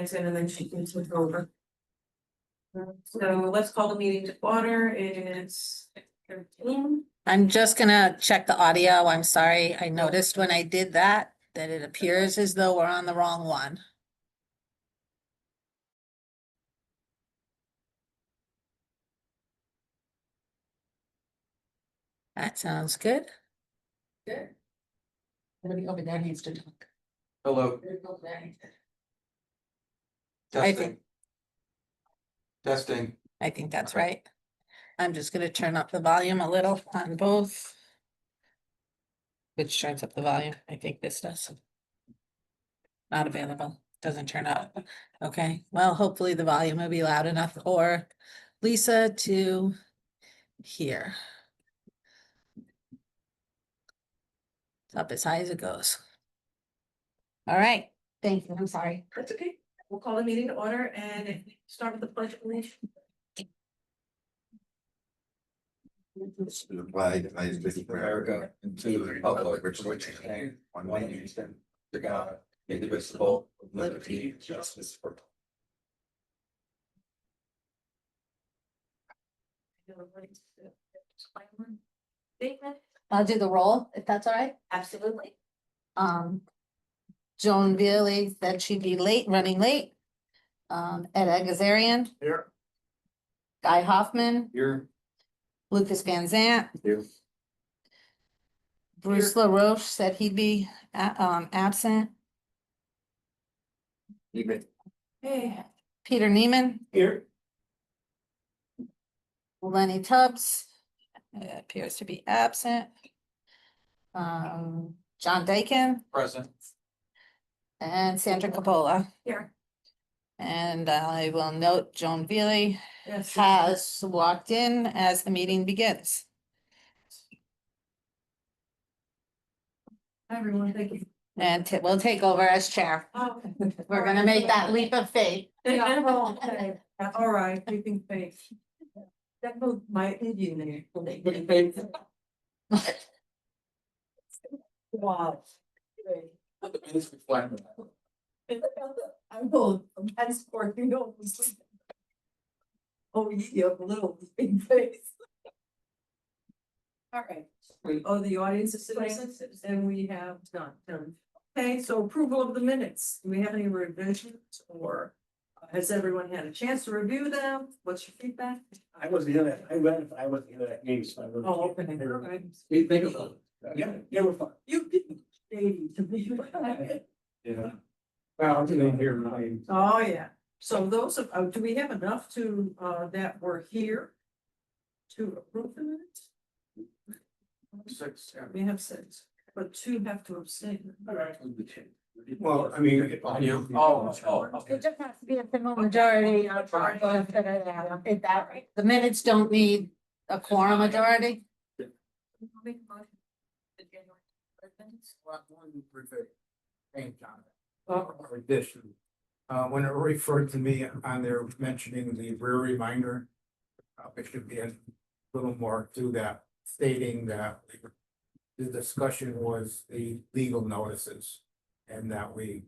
Thanks, and then she can switch over. So let's call the meeting to order. It's 13. I'm just gonna check the audio. I'm sorry. I noticed when I did that, it appears as though we're on the wrong one. That sounds good. Good. Somebody over there needs to talk. Hello, Over there. I testing. think- Testing. I think that's right. I'm just gonna turn up the volume a little on both. Which turns up the volume. I think this does. Not available, doesn't turn up. Okay, well, hopefully the volume will be loud enough for Lisa to hear. It's up as high as it goes. All right, thank you, I'm sorry. That's okay. We'll call the meeting to order and start with the pledge of allegiance. To the flag of the United States of America and to the republic which stands one nation, to God, indivisible, with liberty and justice for all. Statement. I'll do the roll, if that's all right. Absolutely. Joan Bailey said she'd be late, running late. Ed Agazarian, Here. Guy Hoffman, Here. Lucas Van Zant, Here. Bruce LaRoche said he'd be absent. Hey. Peter Neiman, Here. Lenny Tubbs appears to be absent. John Dakin Present. and Sandra Capola. Here. And I will note Joan Bailey Yes. has walked in as the meeting begins. Hi, everyone. Thank you. And we'll take over as chair. Oh, okay. We're gonna make that leap of faith. Okay. All right, keeping faith. That was my Indian name. Wow. I'm old, I'm henceforth, you know. Oh, yeah, a little big face. All right, oh, the audience is sitting, and we have done. Okay, so approval of the minutes, do we have any revisions or has everyone had a chance to review them? What's your feedback? I wasn't in it, I wasn't in that game, so I was. Oh, okay, all right. We think about it. Yeah, they were fun. You didn't. Shady to me. Yeah. Well, I'm gonna hear my. Oh, yeah, so those of, do we have enough to, that were here? To approve the minutes? 6, yeah. We have 6, but 2 have to abstain. Well, I mean. Oh. It just has to be a simple majority. The minutes don't need a quorum majority. Addition. When it referred to me on there mentioning the rear reminder. It should be a little more to that, stating that. The discussion was the legal notices. And that we.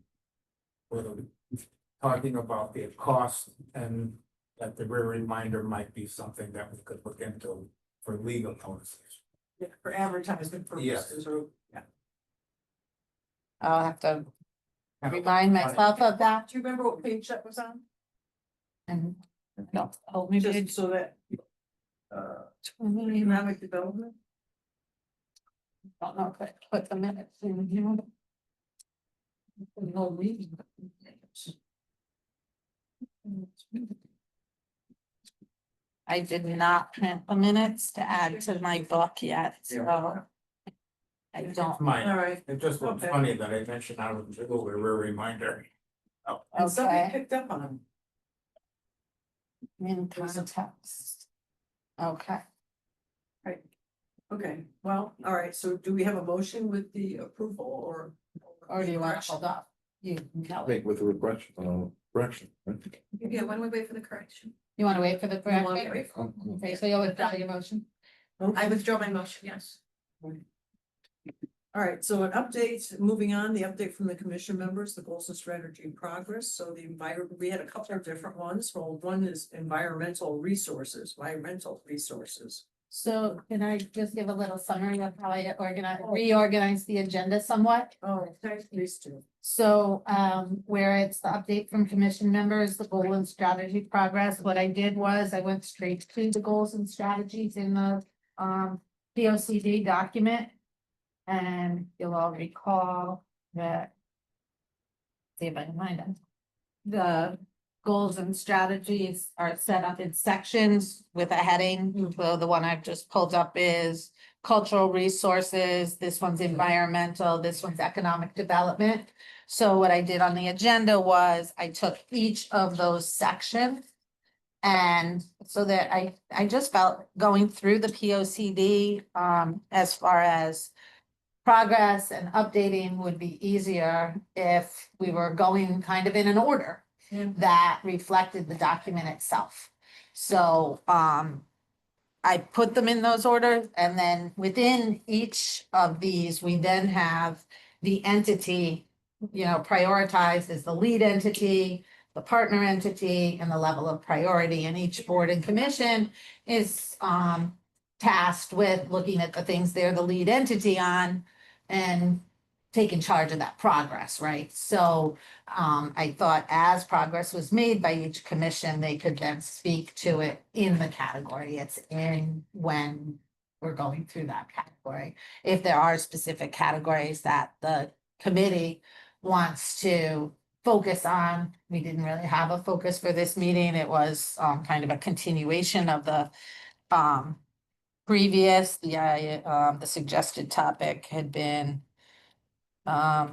Were talking about the cost and that the rear reminder might be something that we could look into for legal notices. Yeah, for advertisement purposes, or, yeah. I'll have to remind myself of that. Do you remember what page that was on? And no, hold me. Just so that. Economic development. Don't know if I put the minutes in here. No reason. I did not print the minutes to add to my book yet, so. I don't. Mine, All right, it just looks Okay. funny that I mentioned out of the blue, a rear reminder. and somebody Okay, picked up on in context. Okay, it. Okay, well, all right, so do we have a motion with the approval or do you want to hold off? You, Kelly, Make with a correction. Right? Yeah, why don't we wait for the correction? you want to wait for the You wanna correction? wait? Okay, so you'll withdraw your motion. I withdraw my motion, yes. All right, so an update, moving on, the update from the commission members, the goals and strategy in progress. So the environment, we had a couple of different ones. Well, one is environmental resources. So can I just give a little summary of how I reorganize the agenda somewhat? Oh, thanks, these two. So, where it's the update from commission members, the goal and strategy progress, what I did was I went straight to the goals and strategies in the, POCD document. And you'll all recall that. See if I can find them. The goals and strategies are set up in sections with a heading. So the one I've just pulled up is cultural resources. This one's environmental, this one's economic development. So what I did on the agenda was I took each of those sections. And so that I just felt going through the POCD, as far as progress and updating would be easier if we were going kind of in an order that reflected the document itself. So, I put them in those orders, and then within each of these, we then have the entity, prioritized as the lead entity, the partner entity, and the level of priority, and each board and commission is, tasked with looking at the things they're the lead entity on and taking charge of that progress, right? So I thought as progress was made by each commission, they could then speak to it in the category it's in when we're going through that category. If there are specific categories that the committee wants to focus on, we didn't really have a focus for this meeting. It was kind of a continuation of the previous, the suggested topic had been, oh,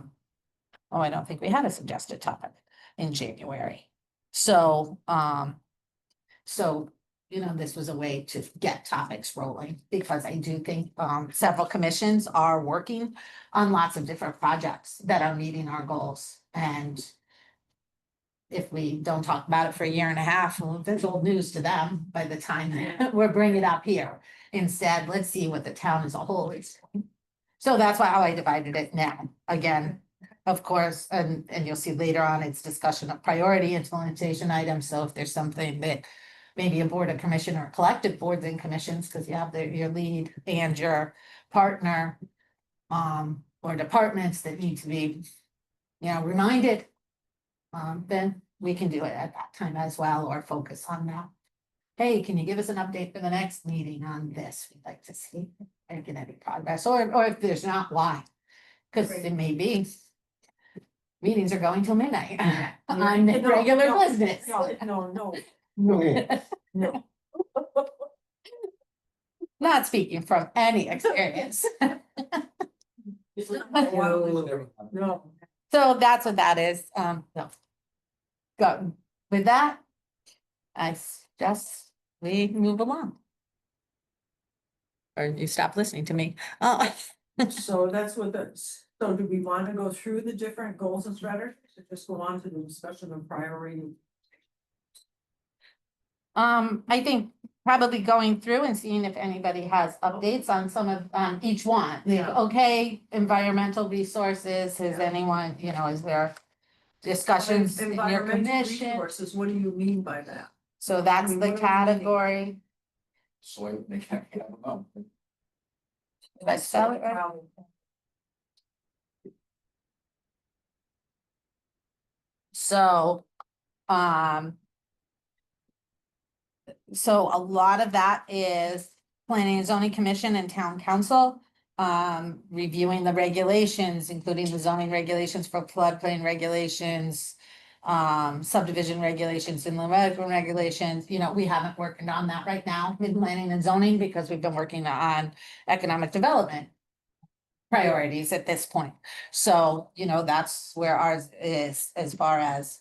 I don't think we had a suggested topic in January. So, this was a way to get topics rolling, because I do think, several commissions are working on lots of different projects that are meeting our goals. And if we don't talk about it for a year and a half, well, that's old news to them by the time we're bringing it up here. Instead, let's see what the town as a whole is doing. So that's how I divided it now. Again, of course, and you'll see later on, it's discussion of priority implementation items. So if there's something that maybe a board of commission or collective boards and commissions, because you have your lead and your partner, or departments that need to be, reminded, then we can do it at that time as well, or focus on that. Hey, can you give us an update for the next meeting on this? We'd like to see if there can any progress, or if there's not, why? Because it may be meetings are going till midnight on regular business. No. Not speaking from any experience. No. So that's what that is. No. Go with that. I suggest we move along. Or you stop listening to me. Oh. So that's what that's, so do we want to go through the different goals and strategies, or just go on to the discussion of priority? I think probably going through and seeing if anybody has updates on some of, each one. Yeah. Okay, environmental resources, has anyone, is there discussions in your Environmental commission? resources, what do you mean by that? So that's I mean, the what do we mean? category. So they can't, I don't know. Did I spell it right? So, so a lot of that is planning and zoning commission and town council. Reviewing the regulations, including the zoning regulations for floodplain regulations. Subdivision regulations and the regulations, we haven't worked on that right now with planning and zoning, because we've been working on economic development priorities at this point. So, that's where ours is as far as,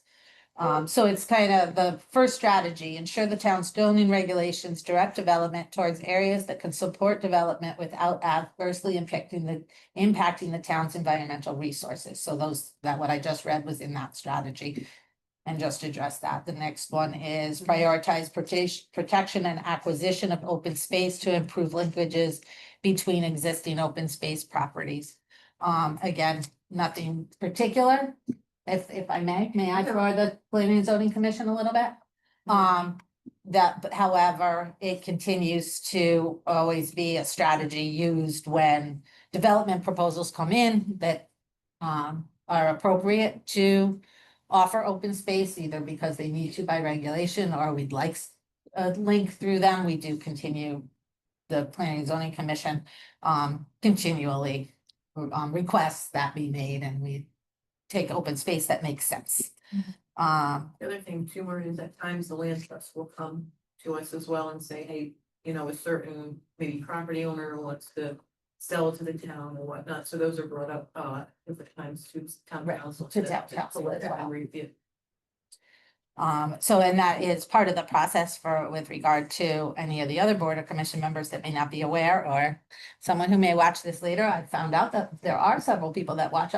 so it's kind of the first strategy: ensure the town's zoning regulations direct development towards areas that can support development without adversely impacting the town's environmental resources. So that what I just read was in that strategy. And just address that. The next one is prioritize protection and acquisition of open space to improve linkages between existing open space properties. Again, nothing particular. If I may I for the planning and zoning commission a little bit? But however, it continues to always be a strategy used when development proposals come in that are appropriate to offer open space, either because they need to by regulation or we'd like a link through them. We do continue the planning and zoning commission continually requests that be made, and we take open space that makes sense. The other thing too, Maureen, is at times the land trust will come to us as well and say, hey, you know, a certain maybe property owner wants to sell to the town or whatnot, so those are brought up, different times to town Right, council. to town council let as them well. review. So, and that is part of the process for, with regard to any of the other board or commission members that may not be aware, or someone who may watch this later. I found out that there are several people that watch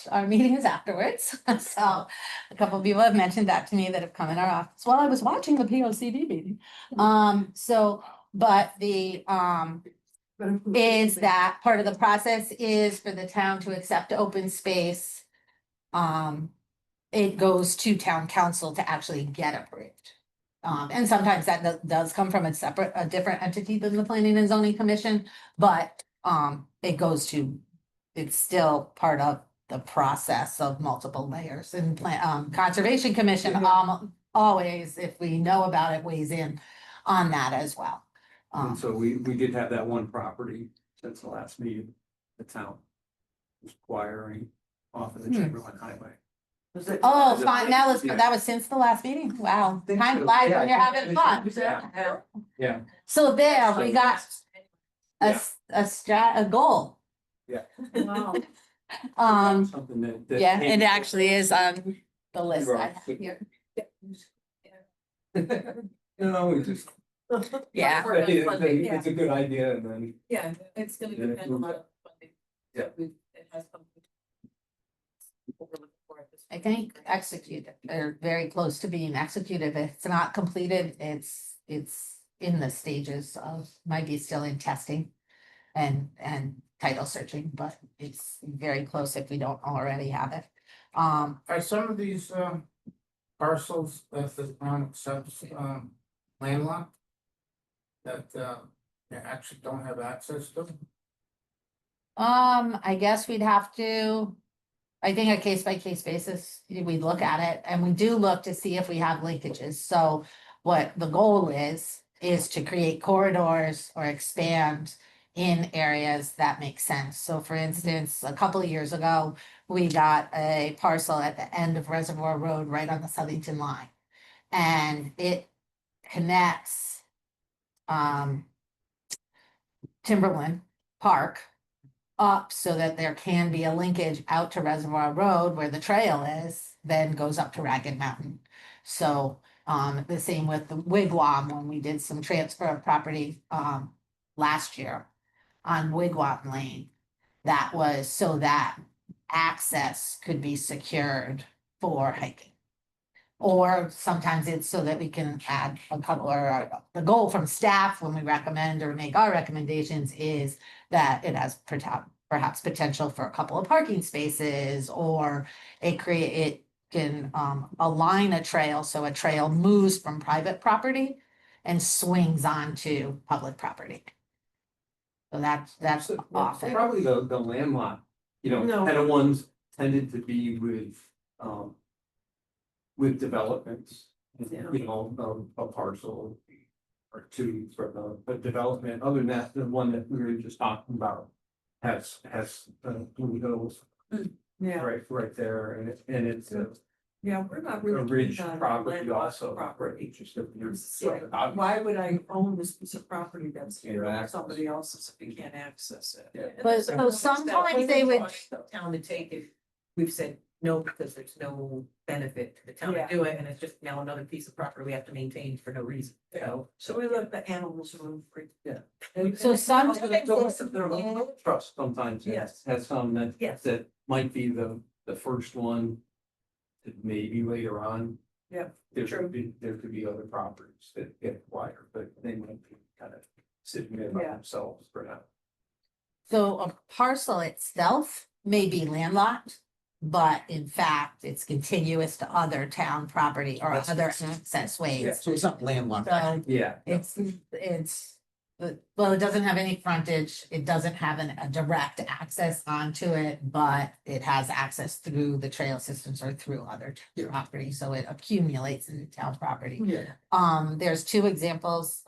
our meetings afterwards. So a couple of people have mentioned that to me that have come in our office while I was watching the POCD meeting. But the, is that part of the process is for the town to accept open space. It goes to town council to actually get approved. And sometimes that does come from a different entity than the planning and zoning commission, but, it goes to, it's still part of the process of multiple layers and conservation commission, always, if we know about it, weighs in on that as well. And so we did have that one property since the last meeting, the town was acquiring off of the Chamberlain Highway. Was it- Oh, Is it- fine, Yeah. that was since the last meeting, wow, Think time so. flies Yeah, when you're I think having so. fun. Yeah. Yeah, So there, we got Yeah. a goal. Wow. something that. Yeah, it actually is on the list I Right. have here. No, we just. Yeah. It's a good idea and then. Yeah, it's gonna Yeah, depend a lot of funding. Yeah. It has come. What we're looking for at this I point. think executed, or very close to being executed. If it's not completed, it's in the stages of, might be still in testing and title searching, but it's very close if we don't already have it. Are some of these parcels that the town accepts landlocked? That they actually don't have access to? I guess we'd have to, I think a case by case basis, we look at it and we do look to see if we have linkages. So what the goal is to create corridors or expand in areas that make sense. So for instance, a couple of years ago, we got a parcel at the end of Reservoir Road, right on the Southington line. And it connects Timberland Park up so that there can be a linkage out to Reservoir Road where the trail is, then goes up to Ragged Mountain. So the same with the Wigwam, when we did some transfer of property last year on Wigwam Lane. That was so that access could be secured for hiking. Or sometimes it's so that we can add a couple, or the goal from staff when we recommend or make our recommendations is that it has perhaps potential for a couple of parking spaces, or it can align a trail, so a trail moves from private property and swings onto public property. So that's often. Probably the landlocked, No. kind of ones tended to be with developments. Yeah. A parcel or two for the development. Other than that, the one that we were just talking about has Blue Hills Yeah, right there, and it's a yeah, we're not really. ridge keen on property landlocked also. Property. Just a- Yeah, why would I own this piece of property that's Yeah. somebody else's if you can't access it? Yeah. And But there's so sometimes they would- Town to take it, we've said no, because there's no benefit to the town to Yeah. do it, and it's just now another piece of property we have to maintain for no reason, So we let the animals roam free. So sometimes The trust sometimes Yes. has some Yes. that might be the first one. That maybe later on. Yeah, There true. could be other properties that get acquired, but they might be kind of sitting there by Yeah. themselves for now. So a parcel itself may be landlocked, but in fact, it's contiguous to other town property or That's- other access ways. So it's not landlocked. So Yeah. well, it doesn't have any frontage, it doesn't have a direct access onto it, but it has access through the trail systems or through other Yeah. property, so it accumulates into town property. Yeah. There's two examples.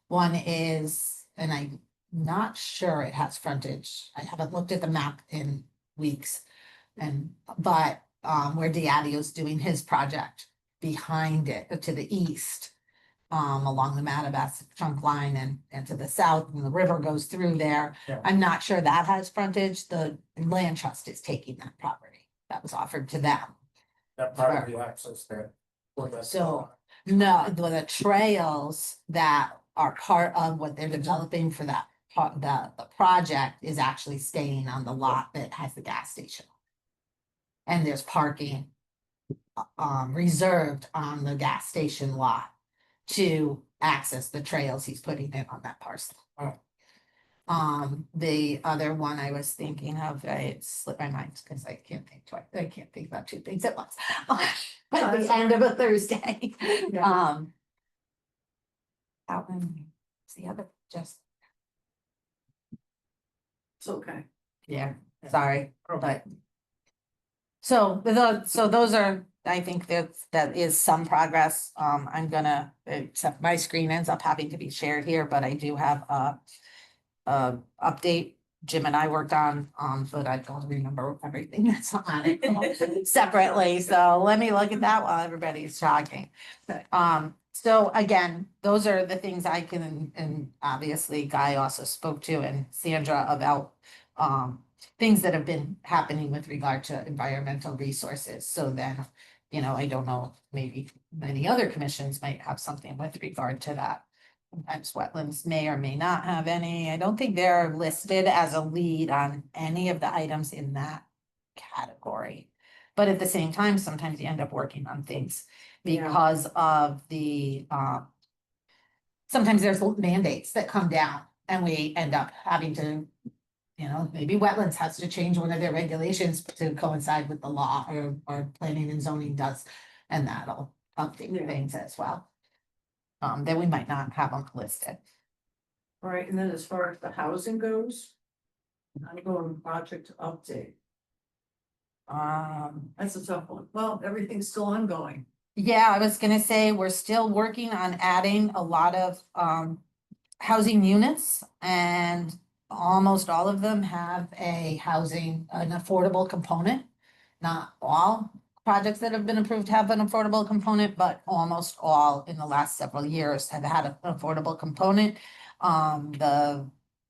One is, and I'm not sure it has frontage. I haven't looked at the map in weeks. But where Diadio's doing his project behind it to the east. Along the Mattabas trunk line and to the south, and the river goes through there. Yeah. I'm not sure that has frontage. The land trust is taking that property. That was offered to them. That property access there. for that. So, no, the trails that are part of what they're developing for that part, the project is actually staying on the lot that has the gas station. And there's parking reserved on the gas station lot to access the trails he's putting in on that parcel. Oh. The other one I was thinking of, it slipped my mind because I can't think twice, I can't think about two things at once. At the end of a Thursday. Yeah. That one, it's the other, just, It's okay. yeah, Yeah. sorry, Okay. but. So those are, I think that is some progress. I'm gonna, except my screen ends up having to be shared here, but I do have a update Jim and I worked on, but I don't remember everything that's on it separately. So let me look at that while everybody's talking. So again, those are the things I can, and obviously Guy also spoke to, and Sandra, about things that have been happening with regard to environmental resources. So then, I don't know, maybe many other commissions might have something with regard to that. Sometimes wetlands may or may not have any. I don't think they're listed as a lead on any of the items in that category. But at the same time, sometimes you end up working on things Yeah. because of the, sometimes there's mandates that come down and we end up having to, maybe wetlands has to change one of their regulations to coincide with the law, or planning and zoning does, and that'll update Yeah. things as well. Then we might not have them listed. All right, and then as far as the housing goes, ongoing project update. That's a tough one. Well, everything's still ongoing. Yeah, I was gonna say, we're still working on adding a lot of housing units, and almost all of them have an affordable component. Not all projects that have been approved have an affordable component, but almost all in the last several years have had an affordable component.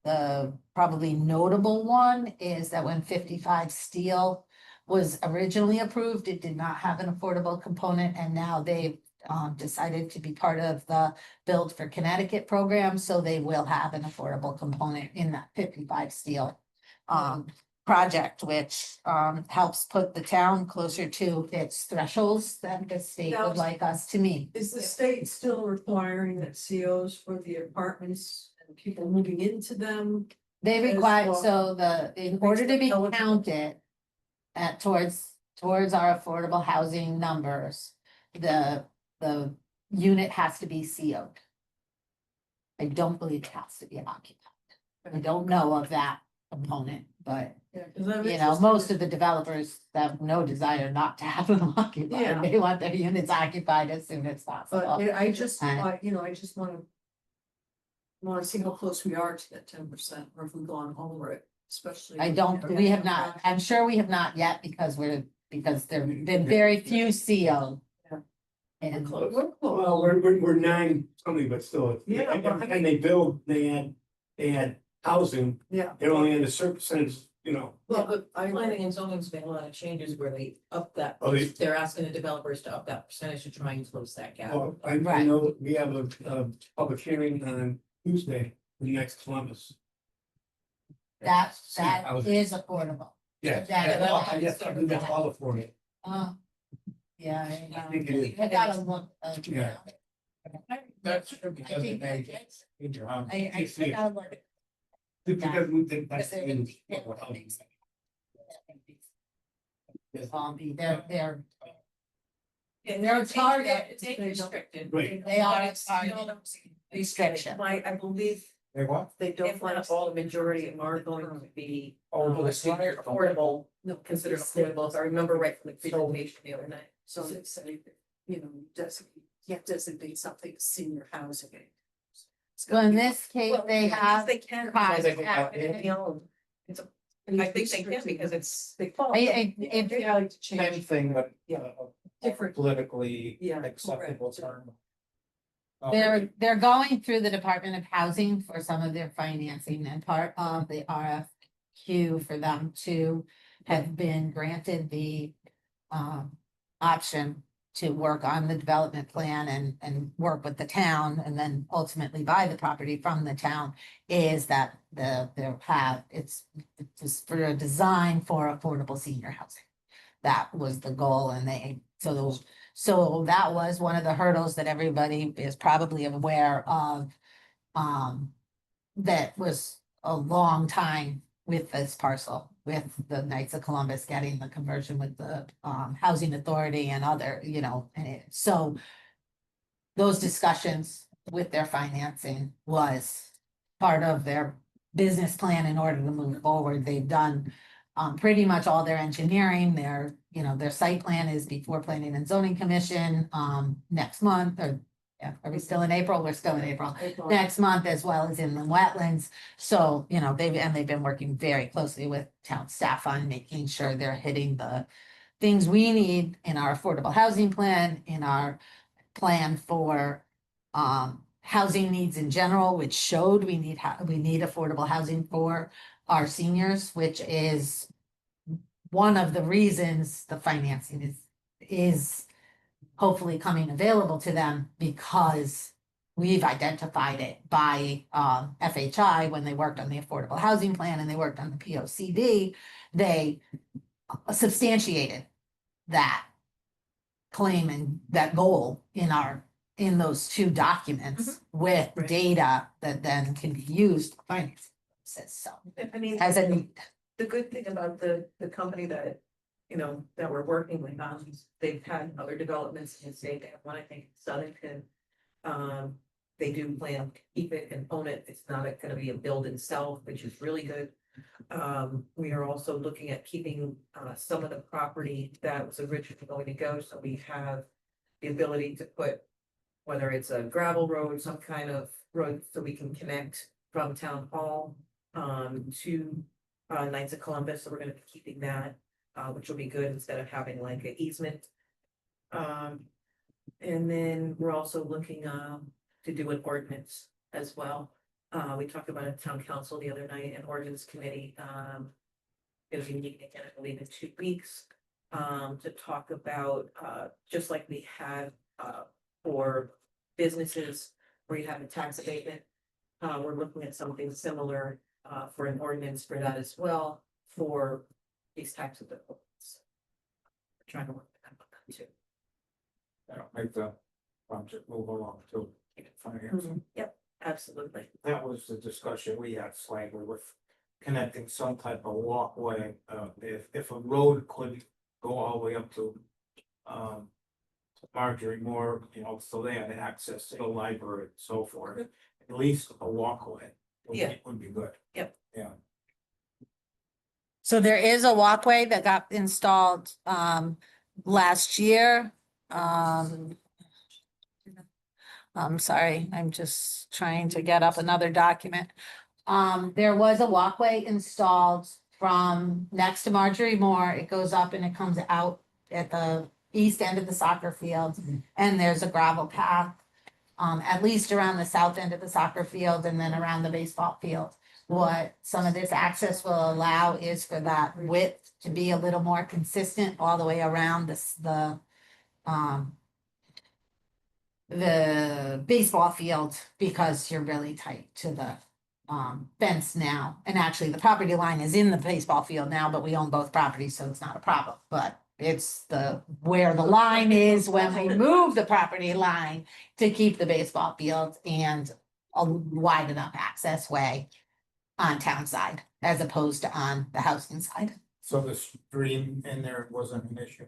The probably notable one is that when 55 Steel was originally approved, it did not have an affordable component, and now they've decided to be part of the Build for Connecticut program, so they will have an affordable component in that 55 Steel project, which helps put the town closer to its thresholds that the state would like us to meet. Is the state still requiring that COs for the apartments and people moving into them? They As require, well. so in order to be Eligible. counted towards our affordable housing numbers, the unit has to be CO'd. I don't believe it has to be occupied. I don't know of that component, but Yeah, 'cause I'm most interested- of the developers have no desire not to have them Yeah. occupied. They want their units occupied as soon as possible. But I just, Right. I just wanna see how close we are to that 10%, or if we've gone over it, especially. We have not, I'm sure we have not yet, because there have been very few CO. Yeah. And We're close. Well, we're nine something, but still. Yeah, Every but I time they build, they add housing, Yeah. they're only at a certain percentage, Well, but planning and zoning's made a lot of changes where they up that, Oh, they're asking the developers to up that percentage to try and close that gap. Well, I Right. know we have a public hearing on Tuesday, next Columbus. that Housing. is affordable. Yeah, That- that's all for it. Yeah. I think it is. I gotta look. Yeah. That's because I- major housing. I gotta look. Because we think Because that's they're in. detailed things. they're. And They're target. It's age restricted. Right. They are It's target restriction. My, I believe They what? they don't If want not all, the majority are going to be. Oh, the senior. affordable, No, considered affordable, if I remember right from the presentation the other night. So it's, designate something as senior housing. Well, in this case, they have. They can. Five. They own. It's a- I think they can because it's. They fall. Anything but, Different. politically Yeah, acceptable correct. term. They're going through the Department of Housing for some of their financing, and part of the RFQ for them to have been granted the option to work on the development plan and work with the town and then ultimately buy the property from the town, is that it's for a design for affordable senior housing. That was the goal, and so that was one of the hurdles that everybody is probably aware of. That was a long time with this parcel, with the Knights of Columbus getting the conversion with the housing authority and other, so. Those discussions with their financing was part of their business plan in order to move forward. They've done pretty much all their engineering, their site plan is before Planning and Zoning Commission, next month, or, yeah, are we still in April? We're still in April. Next month, as well as in the wetlands. So, they've been working very closely with town staff on making sure they're hitting the things we need in our affordable housing plan, in our plan for housing needs in general, which showed we need affordable housing for our seniors, which is one of the reasons the financing is hopefully coming available to them, because we've identified it by FHI when they worked on the affordable housing plan and they worked on the POCD. They substantiated that claim and that goal in those two documents with Right. data that then can be used to finance. So I mean, as a the good thing about the company that, that we're working with, they've had other developments in the state. They have one, I think, in Southington. They do plan to keep it and own it. It's not gonna be a build and sell, which is really good. We are also looking at keeping some of the property that was originally going to go, so we have the ability to put, whether it's a gravel road, some kind of road, so we can connect from town hall to Knights of Columbus. So we're gonna be keeping that, which will be good instead of having like an easement. And then we're also looking to do an ordinance as well. We talked about a town council the other night, an ordinance committee. It'll be meeting again, I believe, in 2 weeks, to talk about, just like we had, for businesses where you have a tax abatement. We're looking at something similar, for an ordinance for that as well, for these types of developments. We're trying to work with them on that too. That'll make the project move along too. Finance. Yep, absolutely. That was the discussion we had slightly with connecting some type of walkway, if a road could go all the way up to. Marjorie Moore, so they had access to the library and so forth, at least a walkway. Would be good. Yep. Yeah. So there is a walkway that got installed last year. I'm sorry, I'm just trying to get up another document. There was a walkway installed from next to Marjorie Moore. It goes up and it comes out at the east end of the soccer field, and there's a gravel path. At least around the south end of the soccer field and then around the baseball field. What some of this access will allow is for that width to be a little more consistent all the way around the baseball field, because you're really tight to the fence now. And actually the property line is in the baseball field now, but we own both properties, so it's not a problem. But it's where the line is when we move the property line to keep the baseball field and a wide enough access way on town side as opposed to on the housing side. So the stream in there wasn't an issue.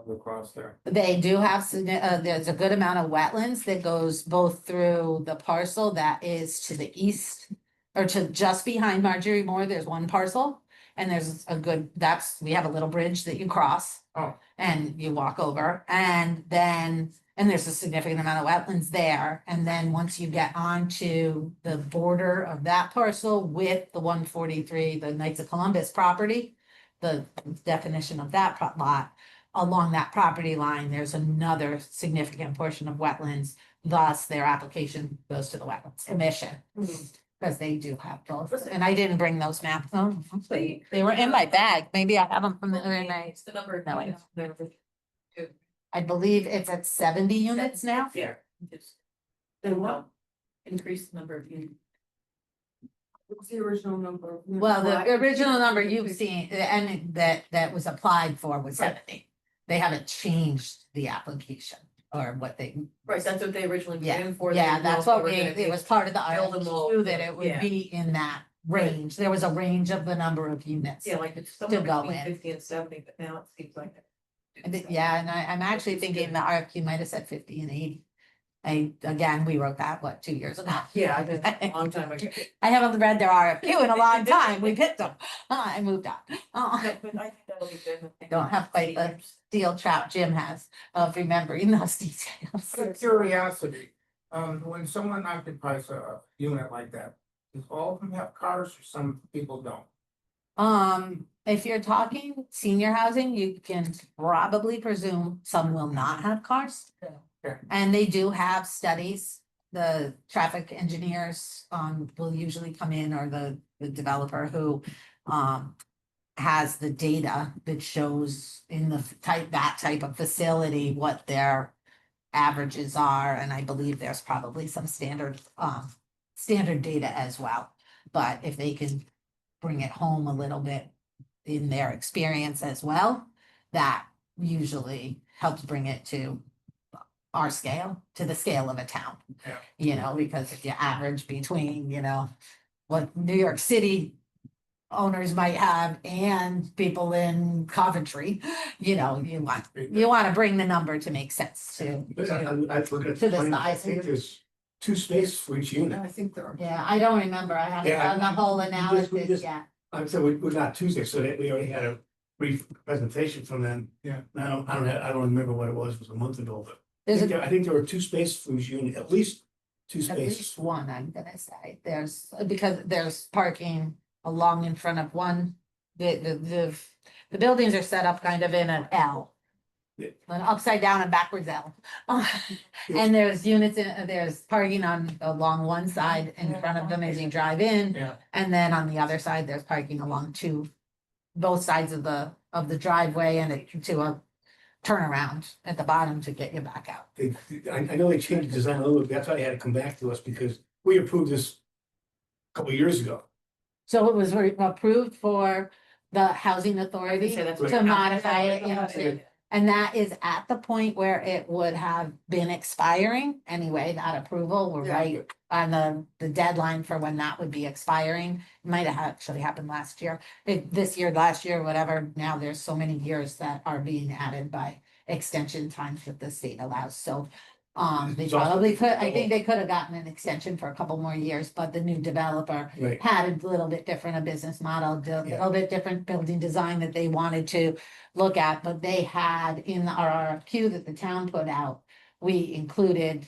Across there. They do have, there's a good amount of wetlands that goes both through the parcel that is to the east. Or to just behind Marjorie Moore, there's one parcel, and there's a good, we have a little bridge that you cross. Oh. And you walk over, and there's a significant amount of wetlands there, and then once you get onto the border of that parcel with the 143, the Knights of Columbus property. The definition of that lot. Along that property line, there's another significant portion of wetlands, thus their application goes to the Wetlands Commission. Because they do have both, and I didn't bring those maps, they were in my bag, maybe I have them from the other night. It's the number. No, I believe it's at 70 units now. Yeah. Just Then what? increase the number of units. What's the original number? Well, the original number you've seen, and that was applied for was 70. They haven't changed the application or what they. Right, that's what they originally put in for. Yeah, They that's know what they we, were gonna it do. was part of the build them all, RFQ that it would yeah. be in that range. There was a range of the number of units. Yeah, like it's somewhere go between in. 50 and 70, but now it seems like. Yeah, and I'm actually thinking the RFQ might have said 50 and 80. Again, we wrote that, 2 years ago? Yeah, I did a long time ago. I haven't read their RFQ in a long time. We picked them. I moved on. But I think that'll be good. Don't have quite the steel trap Jim has of remembering those Out details. of curiosity, when someone occupies a unit like that, does all of them have cars or some people don't? If you're talking senior housing, you can probably presume some will not have cars. Yeah. And they do have studies. The traffic engineers will usually come in, or the developer who has the data that shows in the that type of facility what their averages are, and I believe there's probably some standard data as well. But if they can bring it home a little bit in their experience as well, that usually helps bring it to our scale, to the scale of a town. Yeah. You know, because if you average between, what New York City owners might have and people in Coventry, you want to bring the number to make sense to. I look at To the the plan, I size. think there's 2 spaces for each unit. I think there are. Yeah, I don't remember. I haven't Yeah, done the whole we analysis just- yet. I'm saying we're not Tuesday, so that we already had a brief presentation from them. Yeah. Now, I don't remember what it was a month ago, but There's I think there were 2 spaces for each unit, at least 2 at spaces. least one, I'm gonna say. Because there's parking along in front of one. The buildings are set up kind of in an L. Yeah. An upside down and backwards L. And there's parking along one side in front of them as you drive in. Yeah. And then on the other side, there's parking along both sides of the driveway and to a turnaround at the bottom to get you back out. I know they changed the design a little bit, that's why they had to come back to us, because we approved this a couple of years ago. So it was approved for the housing authority say that's to what- modify it into. And that is at the point where it would have been expiring anyway, that approval, we're Yeah. right on the deadline for when that would be expiring. Might have actually happened last year, this year, last year, whatever. Now there's so many years that are being added by extension times that the state allows, so. They probably could, I think they could have gotten an extension for a couple more years, but the new developer Right. had a little bit different a business model, a little bit different building design that they wanted to look at, but they had in our RFQ that the town put out, we included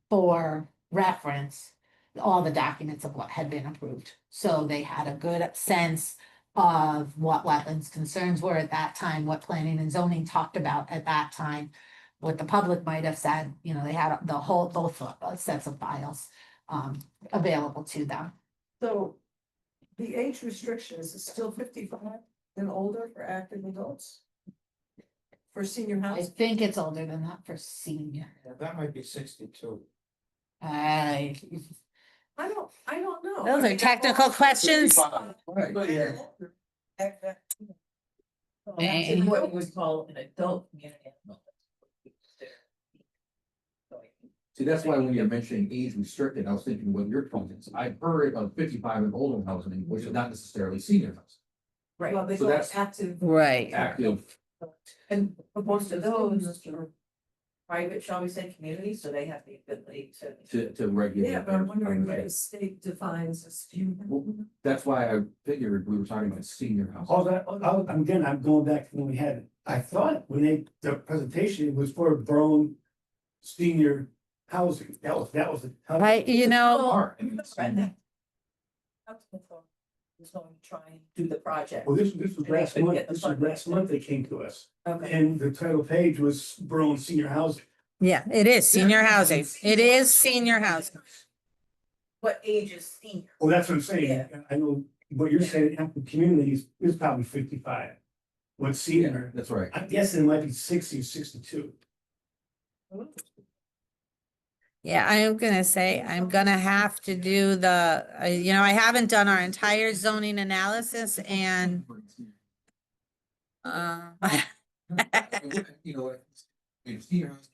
for reference all the documents of what had been approved. So they had a good sense of what wetlands concerns were at that time, what planning and zoning talked about at that time. What the public might have said, they had both sets of files available to them. So the age restriction is still 55 and older for active adults? For senior I housing? think it's older than that for senior. Yeah, that might be 62. I I don't know. Those are technical questions. Right. That's what we would call an adult community. See, that's why when you're mentioning age restricted, I was thinking what your point is. I've heard of 55 and older housing, which is not necessarily senior housing. Well, they So go that's- active, Right. Active, and most of those are private, shall we say, communities, so they have the ability to regulate. Yeah, but I'm wondering what Right. the state defines as student. Well, That's why I figured we were talking about senior housing. All that, again, I'm going back to when we had it. I thought when the presentation, it was for Berlin senior housing. That was. You know, Are, I mean, it's- was going to try and do the project. Well, this was And they last couldn't month, get the this was funding. last month they came to us, Okay. and the title page was Berlin senior housing. yeah, it is senior housing. It is senior housing. What age is senior? Well, that's what I'm saying. I know what you're saying, active communities is probably 55. What's Yeah, senior, that's right. I'm guessing it might be 60 or 62. Yeah, I am gonna say, I'm gonna have to do the, you know, I haven't done our entire zoning analysis and, uh, You know, in senior housing.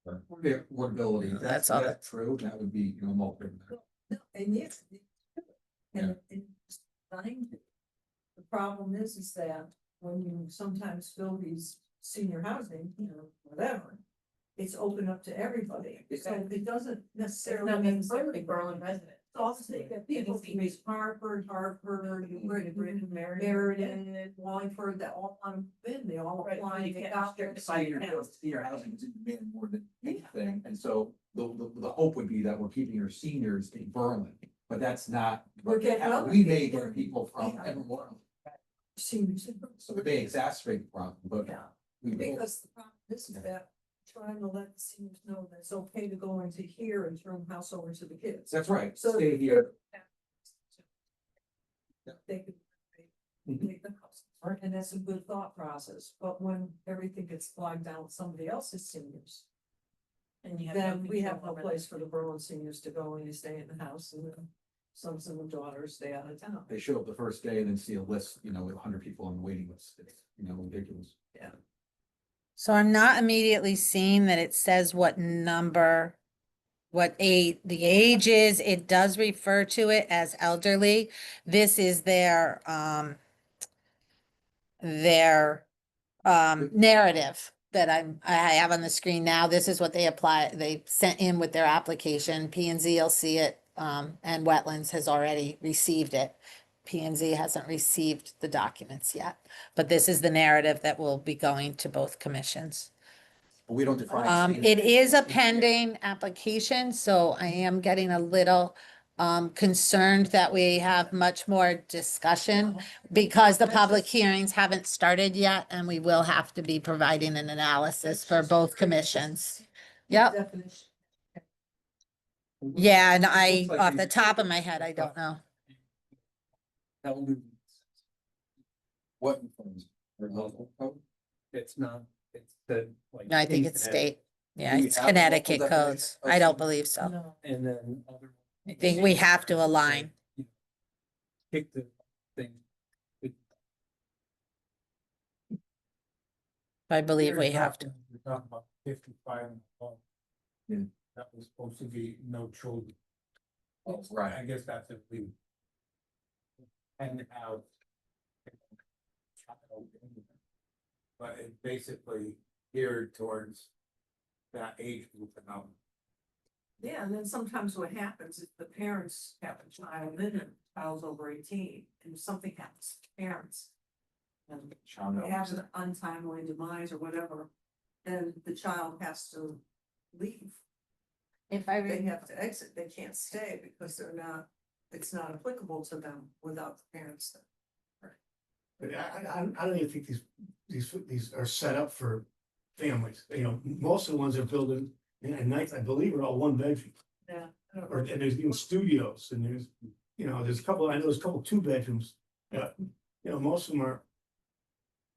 Affordability, if That's that's all. that true, that would be, you know, multiple. No, and yes. And it's fine. The problem is that when you sometimes fill these senior housing, you know, whatever. It's open up to everybody, so it doesn't necessarily Not mean necessarily Berlin resident. Also, they got people from East Hartford, Meriden, Wallingford, that all want to bid, they all Right, apply. you they can't got their Senior housing is in demand more than anything, and so the hope would be that we're keeping our seniors in Berlin, but that's not. We're getting other We may people. get people from Yeah. everywhere, Seniors. so it may exacerbate the problem, but. Yeah, we will. because the problem is that trying to let the seniors know that it's okay to go into here and turn the house over to the kids. That's right, So stay here. They could. Mhm. Take the house, right, and that's a good thought process, but when everything gets bogged down with somebody else's seniors. And you have. Then we have no place for the Berlin seniors to go and you stay in the house and then sons and daughters stay out of town. They show up the first day and then see a list, you know, with 100 people on the waiting list, it's, you know, ridiculous. so I'm not immediately seeing that it says what number, what age, the age is. It does refer to it as elderly. This is their narrative that I have on the screen now. This is what they sent in with their application. P and Z will see it, and Wetlands has already received it. P and Z hasn't received the documents yet, but this is the narrative that will be going to both commissions. But we don't define. senior. It is a pending application, so I am getting a little concerned that we have much more discussion because the public hearings haven't started yet, and we will have to be providing an analysis for both commissions. Yep. Definition. Yeah, and I, Looks like off we- the top of my head, I don't know. What? Or local code? It's not, it's the. like, No, I think it's Connecticut. state. Yeah, Do we it's have a local Connecticut definition codes. of I don't senior? believe so. No. And then other. I think we have to align. Kick the thing. I believe we have to. We're talking about 55 and above. Yeah. That was supposed to be no children. Oh, right. I guess that's if we. And have. child in there. But it's basically geared towards that age group and up. Yeah, and then sometimes what happens is the parents have a child in it, child's over 18, and something happens to parents. And Child they have an untimely demise or whatever, then the child has to leave. If I They have to exit, they can't stay because they're not, it's not applicable to them without the parents there. But I don't even think these are set up for families, you know, most of the ones are building, and nights, I believe, are all one bedroom. Yeah. Or, and there's even studios, and there's, you know, there's a couple, I know there's a couple 2 bedrooms, but, you know, most of them are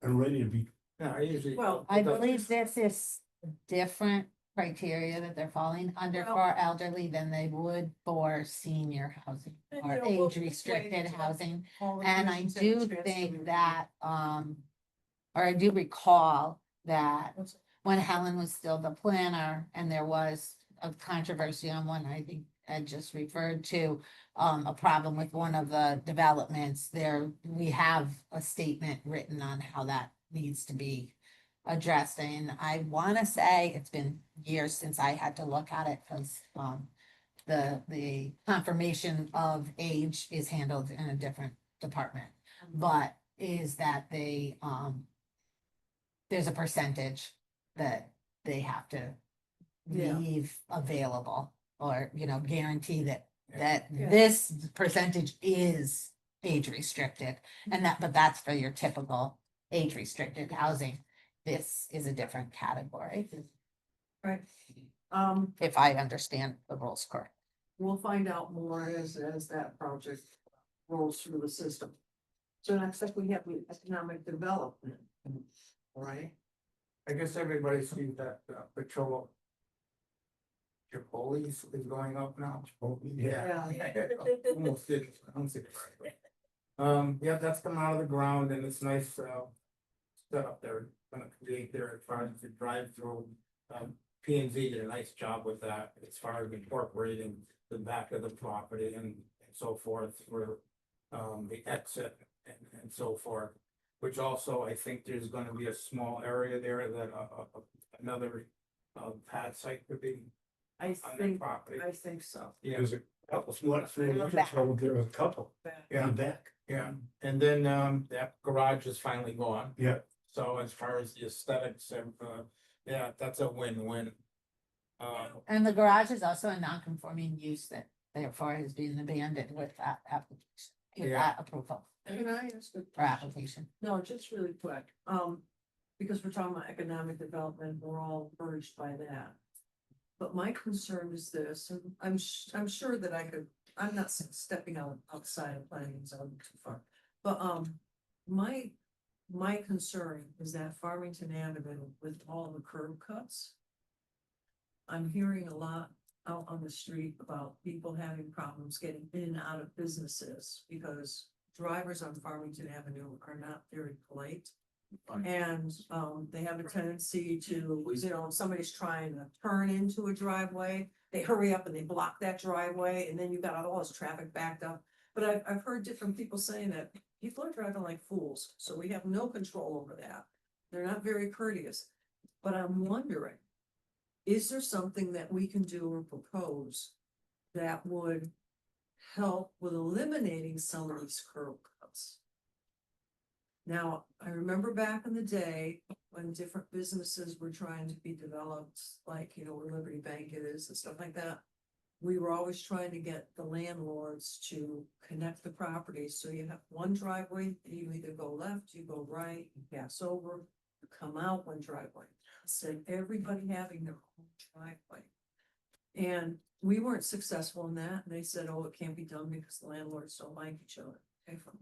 ready to be. Yeah, I usually. Well, I believe this is different criteria that they're falling under Well- for elderly than they would for senior housing And, or you know, we'll age restricted wait until housing. all the And I commissions have a do chance to think review. that, or I do recall that when Helen was still the planner and there was a controversy on one, I think had just referred to, a problem with one of the developments there, we have a statement written on how that needs to be addressed, and I wanna say it's been years since I had to look at it, cause, the confirmation of age is handled in a different department, but is that they, there's a percentage that they have to Yeah. leave available, or, guarantee that Yeah. this percentage is age restricted, and but that's for your typical age restricted housing. This is a different category, Right. if I understand the rules correct. We'll find out more as that project rolls through the system. So next up, we have the economic development. All right, I guess everybody sees that patrol. Chipotle is going up now. Yeah. Almost did, I'm sick of it. Yeah, that's come out of the ground and it's nice, set up there, gonna create their, trying to drive through. P and Z did a nice job with that, as far as incorporating the back of the property and so forth for, the exit and so forth. Which also, I think there's gonna be a small area there that, another, pad site could be I on that think, property. I think so. Yeah. There's a couple, smart, Back. there was a couple Yeah. in the back. Yeah, and then, that garage is finally gone. Yeah. So as far as the aesthetics of, yeah, that's a win-win. And the garage is also a non-conforming use that therefore has been abandoned with that application, with Yeah. that approval Can I ask a or application. No, just really quick, because we're talking about economic development, we're all urged by that. But my concern is this, and I'm sure that I'm not stepping outside of planning zone too far. But, my concern is that Farmington Avenue with all the curb cuts. I'm hearing a lot out on the street about people having problems getting in and out of businesses because drivers on Farmington Avenue are not very polite. And, they have a tendency to, if somebody's trying to turn into a driveway, they hurry up and they block that driveway, and then you've got all this traffic backed up. But I've heard different people saying that people are driving like fools, so we have no control over that. They're not very courteous, but I'm wondering, is there something that we can do or propose that would help with eliminating some of these curb cuts? Now, I remember back in the day when different businesses were trying to be developed, like, where Liberty Bank is and stuff like that. We were always trying to get the landlords to connect the properties, so you have one driveway, you either go left, you go right, you pass over, you come out one driveway. Instead of everybody having their own driveway. And we weren't successful in that, and they said, oh, it can't be done because the landlords don't like each other. Okay, fine.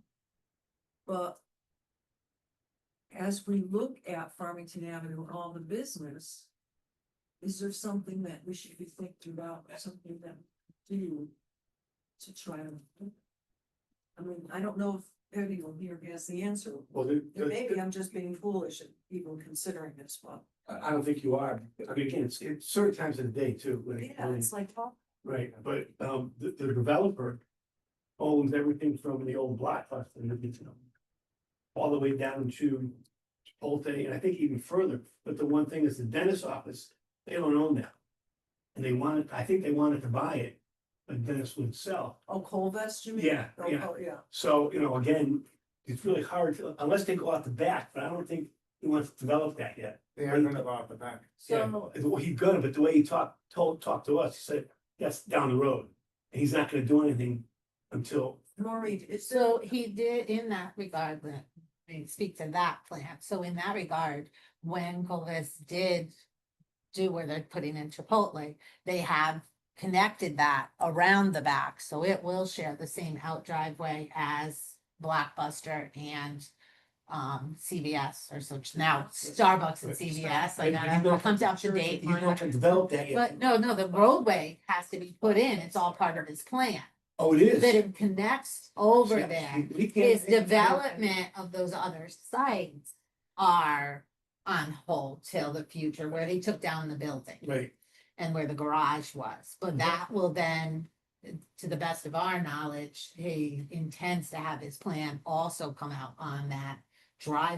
But as we look at Farmington Avenue and all the business, is there something that we should be thinking about, something that we do to try to? I mean, I don't know if anyone here has the answer. Well, And maybe I'm just being foolish and even considering this one. I don't think you are. I mean, again, it's certain times of the day too. Yeah, it's like talk. Right, but, the developer owns everything from the old block cluster, all the way down to Chipotle, and I think even further, but the one thing is the dentist office, they don't own that. And I think they wanted to buy it, but Dennis wouldn't sell. Oh, Colvest, you mean? Yeah, Oh, yeah. oh, yeah. So, again, it's really hard to, unless they go out the back, but I don't think he wants to develop that yet. They are gonna go out the back. Yeah, So, well, he's gonna, but the way he talked to us, he said, that's down the road. And he's not gonna do anything until, Maureen, it's So he did in that regard, speak to that plan. So in that regard, when Clovis did do where they're putting in Chipotle, they have connected that around the back. So it will share the same out driveway as Blockbuster and CVS or so now Starbucks and CVS. Like I don't know, it comes out to date. he's not gonna develop that But yet. no, the roadway has to be put in. It's all part of his plan. Oh, it is. That it connects over Yeah, there. we can't- His development of those other sites are on hold till the future, where they took down the building Right, and where the garage was. But that will then to the best of our knowledge, he intends to have his plan also come out on that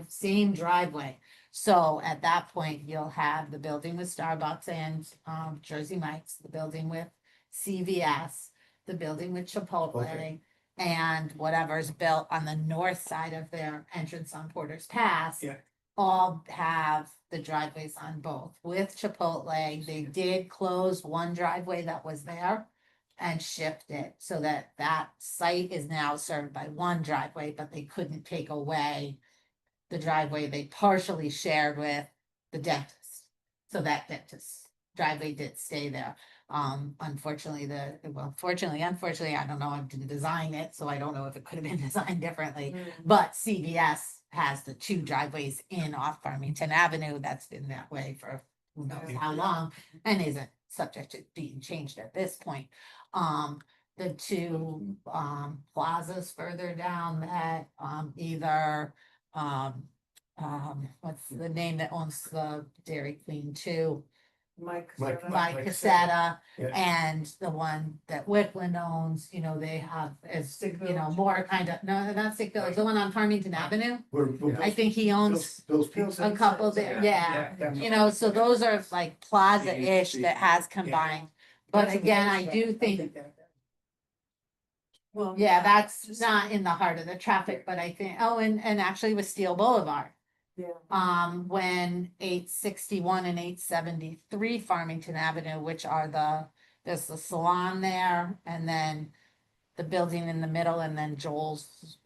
same driveway. So at that point, you'll have the building with Starbucks and, Jersey Mike's, the building with CVS, the building with Chipotle, Okay. and whatever's built on the north side of their entrance on Porter's Pass. Yeah. All have the driveways on both. With Chipotle, they did close one driveway that was there and shift it so that that site is now served by one driveway, but they couldn't take away the driveway they partially shared with the dentist. So that dentist driveway did stay there. Unfortunately, unfortunately, I don't know, I didn't design it, so I don't know if it could have been designed differently. But CVS has the two driveways in off Farmington Avenue. That's been that way for who knows how long and isn't subject to being changed at this point. The two plazas further down that either what's the name that owns the Dairy Queen too? Mike. Mike- By Mike Casetta, Yeah. and the one that Wickland owns, they have is, more kind of, no, not Sick Village, the one on Farmington Avenue. I think he owns Bill's Pizza. a couple there, yeah. So those are like plaza-ish that has combined. But again, I do think, Well, yeah, that's not in the heart of the traffic, but I think, and actually with Steel Boulevard. yeah, When 861 and 873 Farmington Avenue, which are there's the salon there, and then the building in the middle, and then Joel's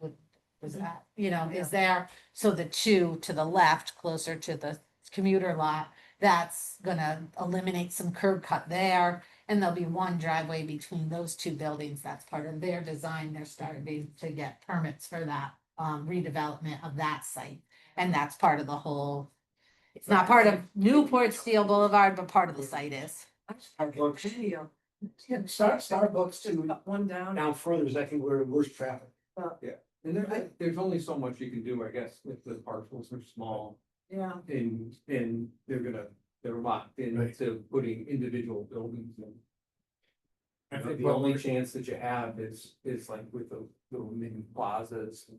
was that, is there. So the two to the left, closer to the commuter lot, that's gonna eliminate some curb cut there. And there'll be one driveway between those two buildings. That's part of their design. They're starting to get permits for that redevelopment of that site. And that's part of the whole, it's not part of Newport Steel Boulevard, but part of the site is. video. Starbucks too, Cut one down. down further is I think where worst traffic. And there's only so much you can do, I guess, if the parcels are small Yeah, and they're locked into putting individual buildings in. I think The only chance that you have is like with the mini plazas.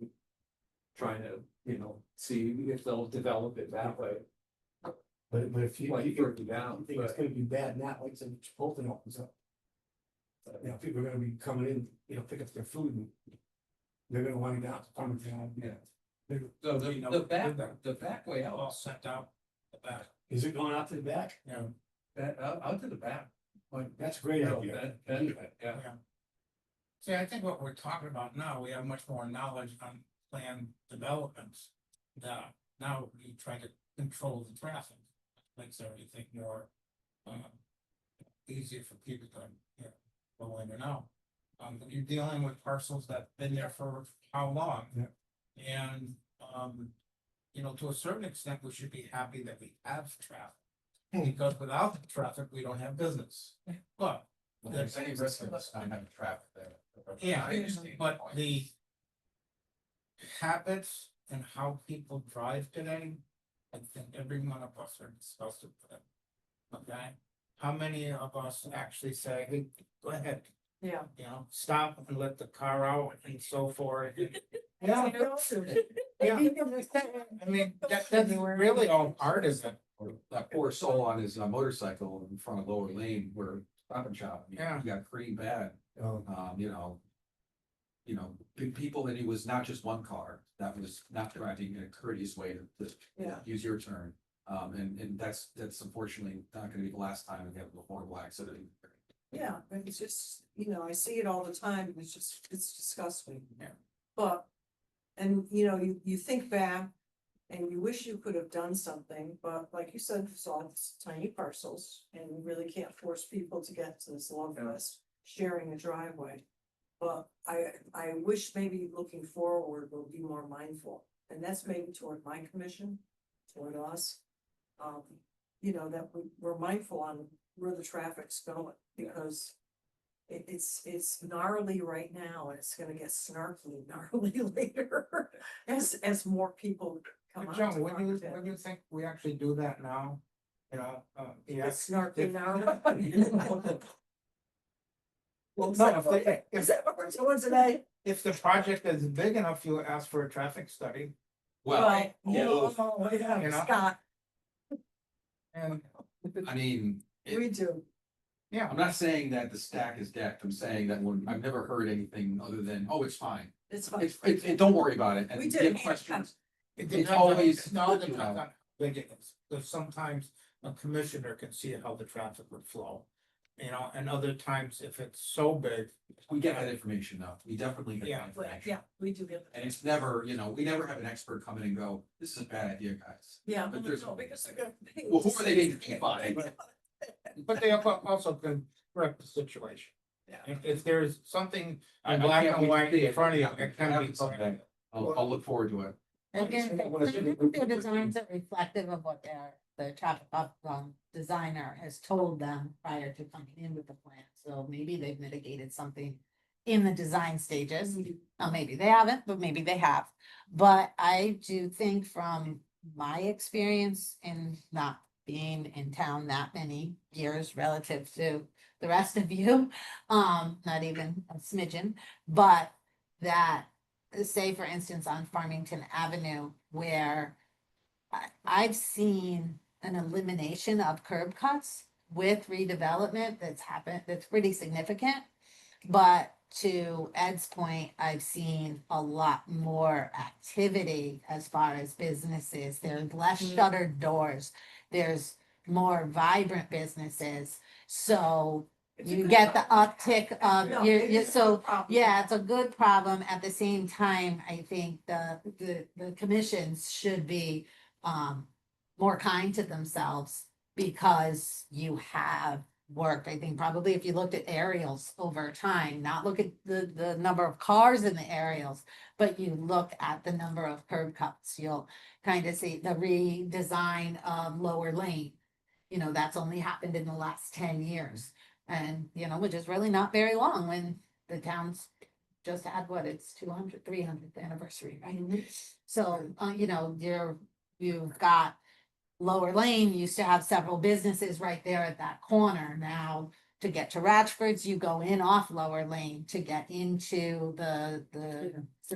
Trying to, see if they'll develop it that way, But if you, like you further down, think it's but gonna be bad now, like some Chipotle opens up. People are gonna be coming in, pick up their food and they're gonna want to go out to Farmington. yeah. So the back way out. All sent out the back. Is it going out to the back? Yeah. Out to the back. Like, That's a great idea. Yeah. See, I think what we're talking about now, we have much more knowledge on planned developments. Now you try to control the traffic, makes everything more easier for people to, go in and out. But you're dealing with parcels that've been there for how long? Yeah. And, to a certain extent, we should be happy that we have traffic. Because without the traffic, we don't have business. But There's any risk of us not having traffic there. yeah, but the habits and how people drive today, I think every one of us are disgusted with it. Okay, how many of us actually say, hey, go ahead, yeah. stop and let the car out and so forth. Yeah. Yeah, I mean, that's really all part of it. Or that poor soul on his motorcycle in front of Lower Lane where Stop and Shop. Yeah. He got creamed bad, Oh, people, and it was not just one car that was not driving in a courteous way to Yeah. use your turn. And that's unfortunately not gonna be the last time we have a horrible accident. Yeah, and it's just, I see it all the time, it's disgusting. Yeah. But, and you think back and you wish you could have done something, but like you said, it's all tiny parcels and you really can't force people to get to this love fest, sharing a driveway. But I wish maybe looking forward, we'll be more mindful, and that's maybe toward my commission, toward us. That we're mindful on where the traffic's going, because it's gnarly right now, and it's gonna get snarky gnarly later as more people come out. John, when you think we actually do that now? It's snarky gnarly. Well, no, Is that what we're doing today? if the project is big enough, you ask for a traffic study. Well, Right. yeah. Oh, yeah, You know? Scott, And, I mean, we do. yeah, I'm not saying that the stack is decked, I'm saying that when, I've never heard anything other than, oh, it's fine. It's fine. Don't worry about it, and We if you did have it. questions. it It's depends on, always, it all you depends know. on how big it is, because sometimes a commissioner can see how the traffic would flow. You know, and other times, if it's so big. We get that information though, we definitely get Yeah. that information. Yeah, we do get. And it's never, you know, we never have an expert come in and go, this is a bad idea, guys. Yeah, But there's- no, because they're gonna. Well, who are they being paid by? But they also can correct the situation. Yeah. If there's something I in black can't and wait to white see in it. front of you, it can Happen be. someday. I'll look forward to it. Again, their designs are reflective of what the traffic designer has told them prior to coming in with the plan. So maybe they've mitigated something in the design stages. Maybe they haven't, but maybe they have. But I do think from my experience in not being in town that many years relative to the rest of you, not even a smidgen, but that, say for instance, on Farmington Avenue, where I've seen an elimination of curb cuts with redevelopment that's happened, that's pretty significant. But to Ed's point, I've seen a lot more activity as far as businesses. There's less shuttered doors. There's more vibrant businesses. So you get the uptick of yeah, it's a good problem. At the same time, I think the commissions should be more kind to themselves because you have worked. I think probably if you looked at aerials over time, not look at the number of cars in the aerials, but you look at the number of curb cuts, you'll kind of see the redesign of Lower Lane. You know, that's only happened in the last 10 years. And, you know, which is really not very long when the town's just had what, its 300th anniversary, right? So, you know, you've got Lower Lane used to have several businesses right there at that corner. Now, to get to Ratchford's, you go in off Lower Lane to get into the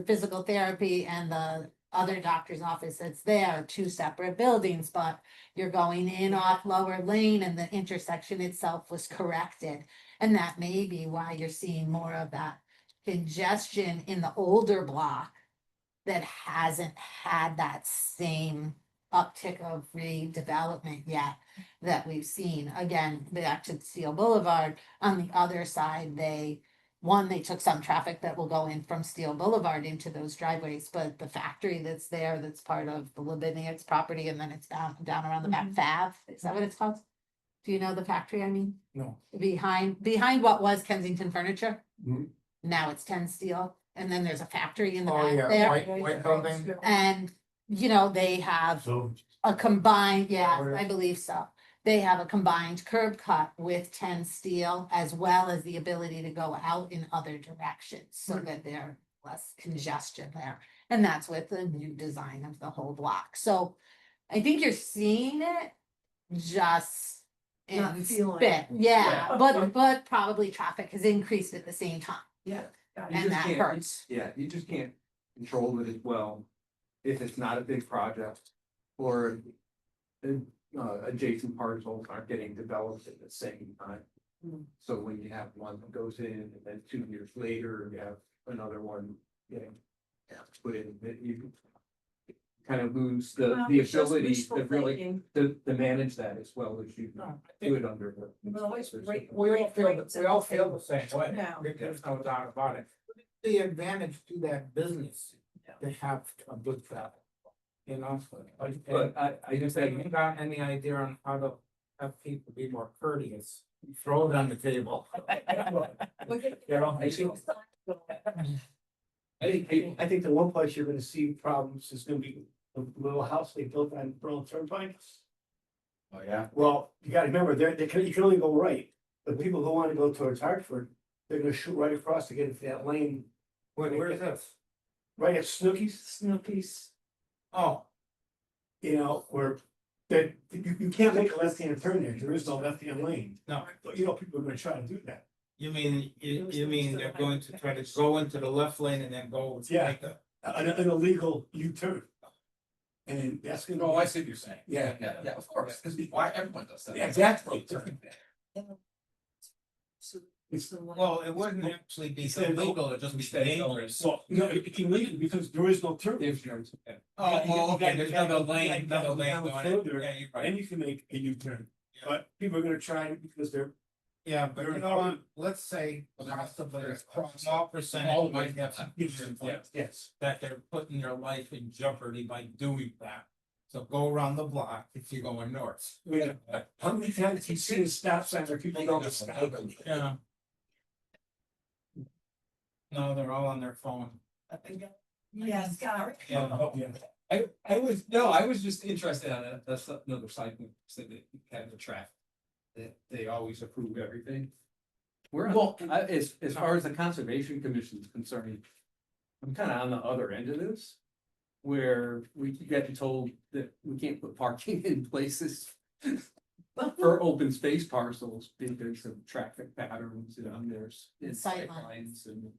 physical therapy and the other doctor's office that's there, two separate buildings, but you're going in off Lower Lane and the intersection itself was corrected. And that may be why you're seeing more of that congestion in the older block that hasn't had that same uptick of redevelopment yet that we've seen. Again, back to Steel Boulevard, on the other side, they took some traffic that will go in from Steel Boulevard into those driveways, but the factory that's there, that's part of the Labiniacs property, and then it's down around the back, Fav, is that what it's called? Do you know the factory, I mean? No. Behind what was Kensington Furniture? Mhm. Now it's 10 Steel, and then there's a factory in the Oh, back yeah, there. white building. And, you know, they have So, a combined, yeah, Or- I believe so. They have a combined curb cut with 10 Steel as well as the ability to go out in other directions so that there's less congestion there. And that's with the new design of the whole block. So I think you're seeing it just Not in feeling bit, it. yeah, but probably traffic has increased at the same time. Yeah. got it. And that hurts. Yeah, you just can't control it as well if it's not a big project or adjacent parcels aren't getting developed at the same time. Mm. So when you have one that goes in and then 2 years later, you have another one getting put in, you kind of lose the Well, it's just ability wishful to really thinking. to manage that as well as you No, do it under. Well, always great. We all feel the same way. Yeah. There's no doubt about it. The advantage to that business, Yeah. they have a good traffic. You know, But I just if say, you got any idea on how to have people be more courteous, throw it on the table. You know, I think the one place you're gonna see problems is gonna be the little house they built on Berlin Turnpike. Oh, yeah? Well, you gotta remember, you can only go right, but people who wanna go towards Hartford, they're gonna shoot right across to get into that lane, Where's this? right at Snooki's, Snoopy's. Oh, you know, where that, you can't make a left-hand turn there is no left-hand lane. no, But you know, people are gonna try to do that. You mean they're going to try to go into the left lane and then go? Yeah. make a- An illegal U-turn. And that's gonna. Oh, I see what you're saying. Yeah. Yeah, of course, because why everyone does that. Yeah, exactly. Well, it wouldn't actually be Instead of- illegal, it'd just be dangerous. Well, no, it's illegal because there is no turn. Oh, okay, there's another lane You gotta going further, in. Yeah, you're right. And you can make a U-turn, Yeah. but people are gonna try it because they're. Yeah, but you know what, let's say possibly a small percentage might have some Yes. that they're putting their life in jeopardy by doing that. So go around the block if you're going north. I mean, how many times have you seen a stop sign where people don't just stop? Yeah. No, they're all on their phone. Yes, got it. Yeah. Oh, yeah. I was just interested on that, that's another side thing, so they have the traffic. They always approve everything. Well, as far as the Conservation Commission is concerned, I'm kind of on the other end of this. Where we keep getting told that we can't put parking in places for open space parcels because of traffic patterns and there's. Sight lines and.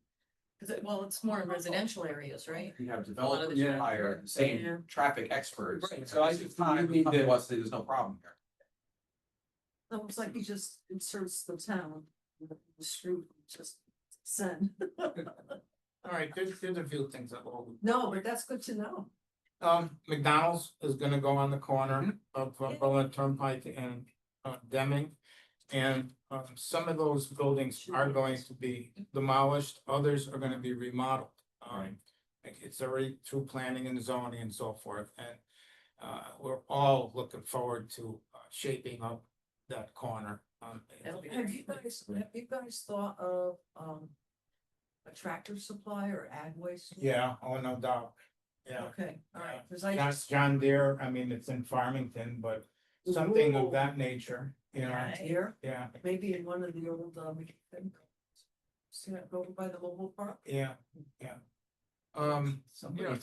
Well, it's more in residential areas, right? You have lot of developers the hire the Yeah. same traffic experts. Right, so I just- Time, you need to- otherwise there's no problem here. Almost like he just inserts the town, the street, just send. All right, there's a few things that will. No, but that's good to know. McDonald's is gonna go on the corner of Berlin Turnpike and Deming. And some of those buildings are going to be demolished, others are gonna be remodeled. Like it's already through planning and zoning and so forth, and we're all looking forward to shaping up that corner. Have you guys thought of, a tractor supply or ag waste? Yeah, oh, no doubt, yeah. Okay, all right, cause I John, just. John Deere, I mean, it's in Farmington, but something of that nature, you know, Here, yeah, maybe in one of the old, see that go by the mobile park? yeah, yeah. You know,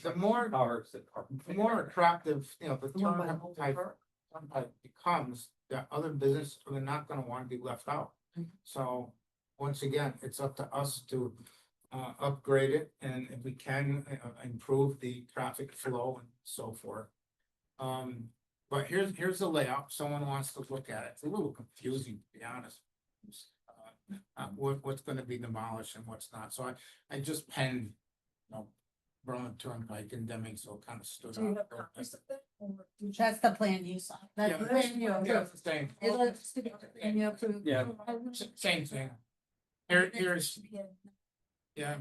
the more, Cars that park. the more attractive, you know, the The one by the turnpike mobile type park? becomes, that other businesses are not gonna wanna be left out. Mhm. So, once again, it's up to us to upgrade it, and if we can improve the traffic flow and so forth. But here's the layout, someone wants to look at it, it's a little confusing, to be honest. What's gonna be demolished and what's not, so I just penned, you know, Berlin Turnpike and Deming, so it kind of stood Do you have out. copies of that? Or did you- That's the plan you saw. That's Yeah, the plan you yeah, approved. it's the same. It looks to be, and you approved. Yeah. Same thing. Here's, yeah.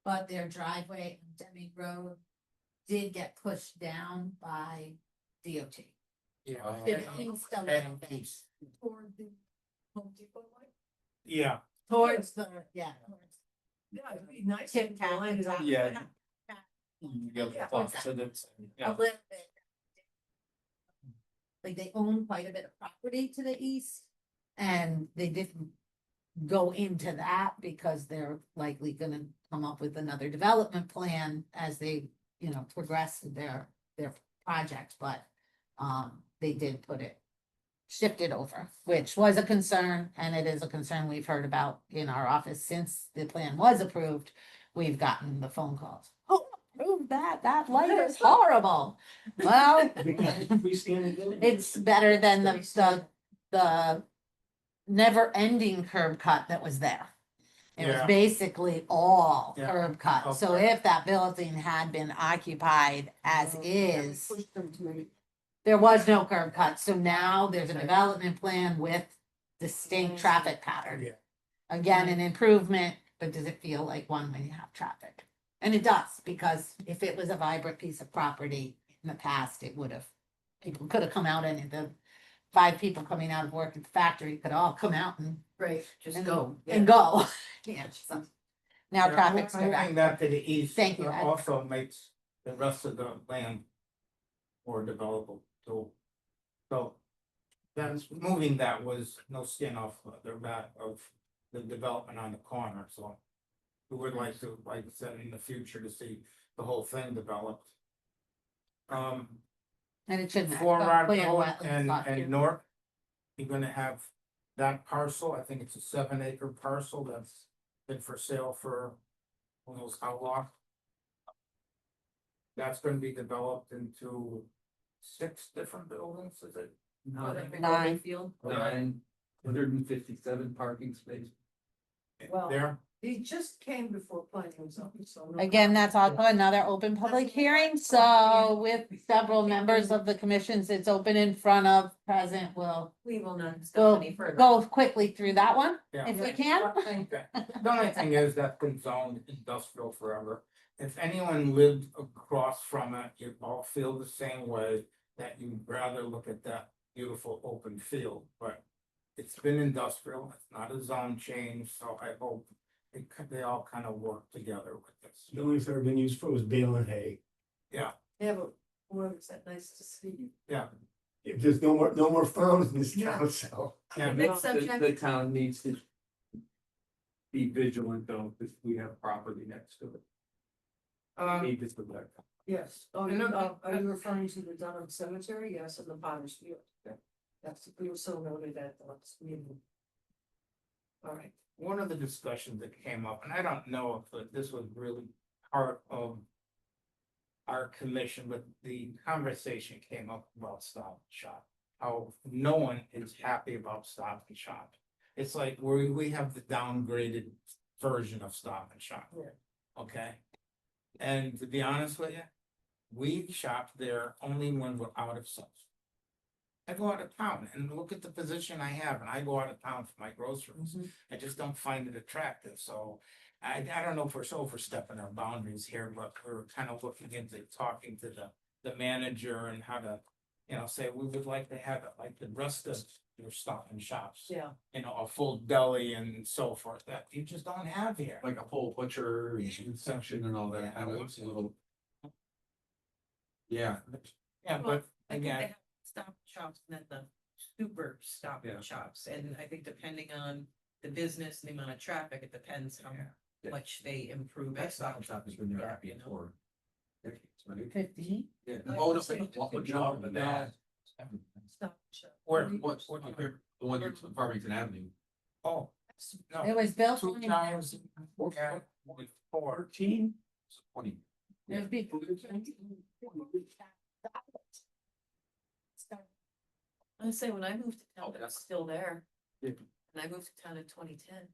But their driveway on Deming Road did get pushed down by DOT. Yeah. To the east a little bit. Toward the Home Depot line? Yeah, Towards the, yeah. Yeah, it'd be nice. Tip if tap. the line is out. Yeah. A little bit. Like they own quite a bit of property to the east. And they didn't go into that because they're likely gonna come up with another development plan as they, you know, progress their project, but. They did put it, shift it over, which was a concern, and it is a concern we've heard about in our office since the plan was approved. We've gotten the phone calls. Oh, approve that light is horrible. Well, it's better than the never-ending curb cut that was there. It was Yeah. basically all Yeah. curb cut, so Okay. if that building had been occupied as is. Push them to me. There was no curb cut, so now there's a development plan with distinct traffic pattern. Yeah. Again, an improvement, but does it feel like one when you have traffic? And it does, because if it was a vibrant piece of property in the past, it would have. People could have come out and the 5 people coming out of work at the factory could all come out and Right, just And- go. and go. Yeah, so now Yeah, traffic's moving direct. that to the east. Thank you, Ed. Also makes the rest of the land more developable, so. That's, moving that was no skin off their back of the development on the corner, so. We would like to, like I said, in the future to see the whole thing developed. And it shouldn't. Four Rod Clear Road wetlands and lot here. North, you're gonna have that parcel, I think it's a 7 acre parcel that's been for sale for who knows how long. That's gonna be developed into 6 different buildings, is it? Nine. Field. 957 parking spaces. Well, There, he just came before planning and zoning, so. no Again, that's also comment. another open public hearing, so with several members of the commissions, it's open in front of present, we'll We will not discuss go, any further. go quickly through that one, yeah. if we can. Okay. The only thing is that's been zoned industrial forever. If anyone lived across from it, you'd all feel the same way, that you'd rather look at that beautiful open field, but it's been industrial, it's not a zone change, so I hope they all kind of work together with this. The only thing ever been used for was baling hay. Yeah, but whoever's that, nice to see you. Yeah, If there's no more farms in this town, so. yeah, Next The subject. town needs to be vigilant though, because we have property next to it. Need to protect. Yes, are you referring to the Dunham Cemetery? Yes, and the Potter's Field. Yeah. That's, we were so noted at the last meeting. All right, one of the discussions that came up, and I don't know if this was really part of our commission, but the conversation came up about Stop and Shop. How no one is happy about Stop and Shop. It's like we have the downgraded version of Stop and Shop. Yeah. Okay? And to be honest with you, we shop there only when we're out of stuff. I go out of town and look at the position I have, and I go out of town for my groceries. I just don't find it attractive, so I don't know if we're so overstepping our boundaries here, but we're kind of looking into talking to the manager and how to, say we would like to have it like the rest of your Stop and Shops. yeah. A full deli and so forth that you just don't have here. Like a full butcher section and all that, and it's a little. Yeah, Yeah, Well, but I think they again, have Stop and Shops and then the super Stop Yeah. and Shops, and I think depending on the business and the amount of traffic, it depends how Yeah. much they improve. that it. Stop and Shop has been there Yeah, happy you know. for. decades, right? 50. Yeah. I Oh, no, would say what 50. job of that? Stop and Shop. What, the one you're Farmington Avenue? oh, no. It was built. 2 times, yeah, 14. 20. It would be- I say, when I moved to town, Oh, it was that's- still there. Yeah. And I moved to town in 2010.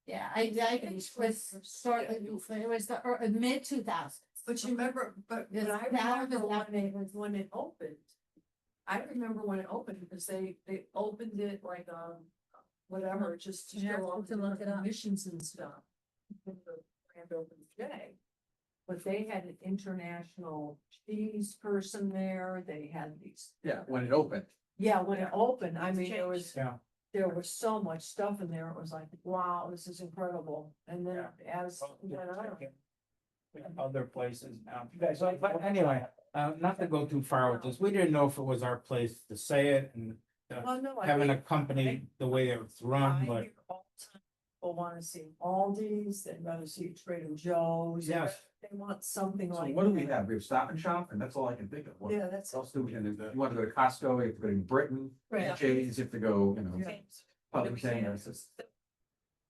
Yeah, I think it was shortly before, it was the mid 2000s. But you remember, but Yes, I that remember was when it opened. I remember when it opened because they opened it like, whatever, just to Yeah, show off to the look it up. missions and stuff. For the grand opening day. But they had an international cheese person there, they had these. Yeah, when it opened. Yeah, when it opened, I mean, there was, Yeah. there was so much stuff in there, it was like, wow, this is incredible, and then as. Other places now. But anyway, not to go too far with this, we didn't know if it was our place to say it and Well, no, I having a mean, company the way it's run, I but hear all the time, people wanna see Aldi's, they'd rather see Trader Joe's. Yes. They want something So like. what do we that. have? We have Stop and Shop, and that's all I can think of. What Yeah, that's. else do we, and if you want to go to Costco, you have to go to Britain, Right. Jay's, you have to go, Yeah. public thing, it's just.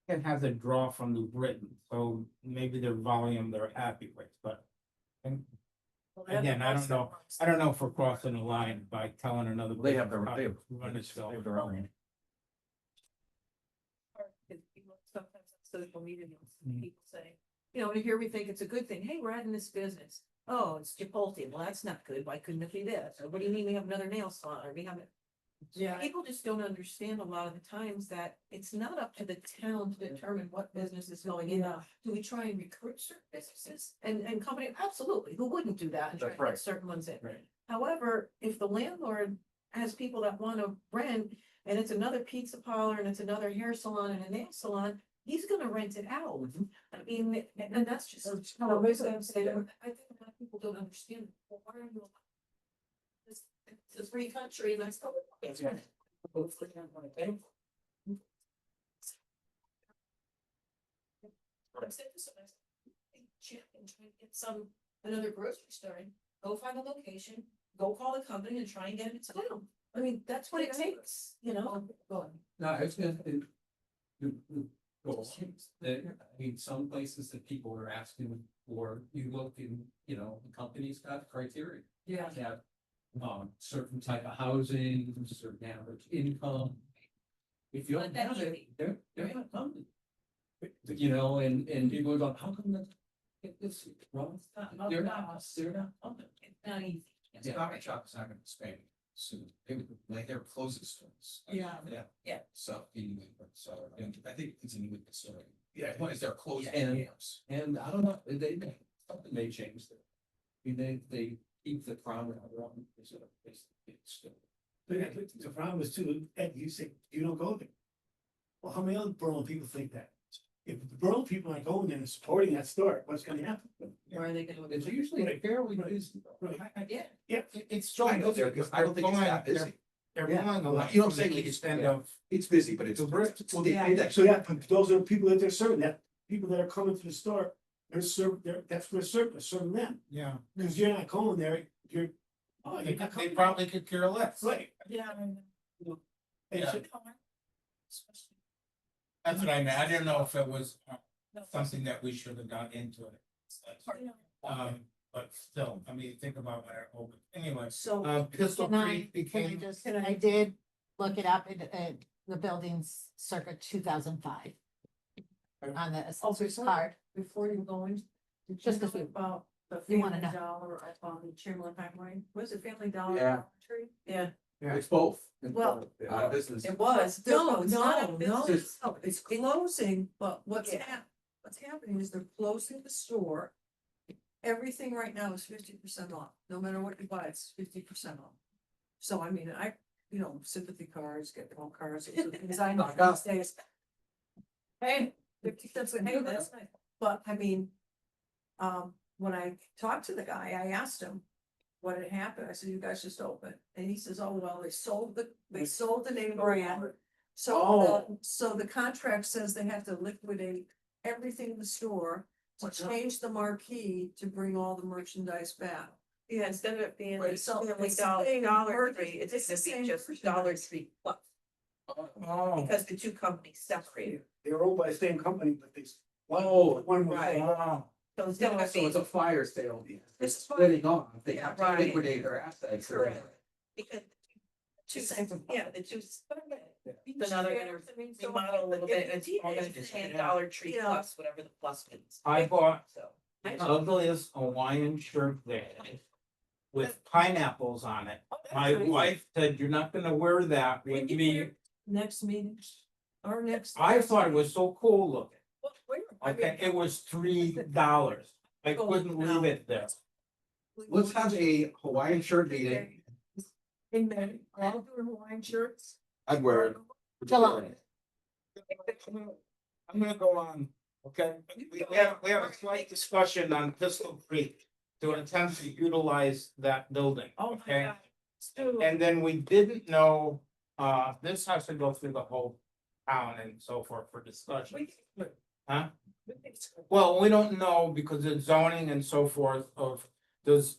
it has a draw from New Britain, so maybe their volume they're happy with, but. And Well, they have again, the I don't most know, I don't know if we're crossing the line by telling another. They have their, business how they to have, run itself. they have their own. Sometimes on social media, Mm. people say, and here we think it's a good thing. Hey, we're adding this business. Oh, it's Chipotle. Well, that's not good. Why couldn't it be this? Or what do you mean we have another nail salon? Or we have it? Yeah. People just don't understand a lot of the times that it's not up to the town to determine what business is going in. Yeah. Do we try and recruit certain businesses and company? Absolutely. Who wouldn't do that and try That's to get right. certain ones in? Right. However, if the landlord has people that want to rent and it's another pizza parlor and it's another hair salon and a nail salon, he's gonna rent it out. I mean, and that's just. No, basically, I'm saying- I think a lot of people don't understand, well, why are you? It's a free country and that's. It's right. I'm saying this, check and try and get another grocery store, in. Go find a location, go call the company and try and get it to them. I mean, that's what it takes, you know? Go on. No, it's been, I mean, some places that people are asking for, you look in, you know, the company's got criteria. Yeah. They have, certain type of housing, certain average income. If you don't have it, they're not coming. You know, and people go, how come that? It's wrong, they're not coming. Yeah, coffee shop is not gonna expand soon. They would, like, they're closing stores. Yeah. Yeah. So, and I think it's a new story. Yeah. One is they're closing. And- stores. And I don't know, something may change there. I mean, they keep the crown around, it's still. The problem is too, Ed, you say you don't go there. Well, how many other Berlin people think that? If the Berlin people aren't going there and supporting that store, what's gonna happen? Where are they gonna? It's usually fairly busy. Yeah. It's so. I go there because I don't think it's that busy. They're Yeah. going a lot. You know what I'm saying? from the Like, extent yeah. of, It's busy, but it's. Well, so yeah, but those are the people that they're serving, that people that are coming to the store, that's what they're serving them. yeah, Cause you're not going there, you're. Oh, they you're not coming. probably could care less. Right. Yeah. It's- That's what I meant. I didn't know if it was something that we should have gone into it. But still, I mean, think about when it opened. Anyway, So, Pistol Can I, Creek can I became, just, I did look it up in the building's circa 2005. On the assessor's before- card. before you go in, did you Just know 'cause we- about the you wanna Family know. Dollar up on the Chamberlain Highway? Was it Family Dollar? Yeah. Dollar Tree? Yeah. It's both. Well, Out of business. It was. No, it's not a no, business. no, it's closing, but what's Yeah. what's happening is they're closing the store. Everything right now is 50% off, no matter what you buy, it's 50% off. So I mean, sympathy cards, get their own cards, it's the things I know these days. Hey, 50 cents, hey, that's nice, but I mean. When I talked to the guy, I asked him what had happened, I said, you guys just opened, and he says, oh, well, they sold the name brand. So the contract says they have to liquidate everything in the store to change the marquee to bring all the merchandise back. Yeah, instead of it being Right, like so Family it's the Dollar, same Dollar merch- Tree, it's it's the gonna be same just merchandise. Dollar Tree Plus, oh, because the two companies separated. They were owned by the same company, but they. Oh, One was. right. wow. So it's gonna So be, it's a fire sale. This It's is fine. splitting off. They Yeah, have to right. liquidate their assets. correct, because. Two, yeah, the two. But now they're gonna remodel a little bit, and it's all gonna just say Dollar Tree Yeah. Plus, whatever the plus means. I bought So. the ugliest Hawaiian shirt there with pineapples on it. My wife said, you're not gonna wear that with me. Next meeting, our next. I thought it was so cool looking. Well, where? I mean, Okay, it was $3. I couldn't leave it there. Let's have a Hawaiian shirt meeting. In May, all doing Hawaiian shirts. I'd wear it. July. I'm gonna go on, okay? We have a slight discussion on Pistol Creek to attempt to utilize that building, Oh, my okay? God. Stu, And then we didn't know, this has to go through the whole town and so forth for discussion. Huh? Well, we don't know because it's zoning and so forth of, does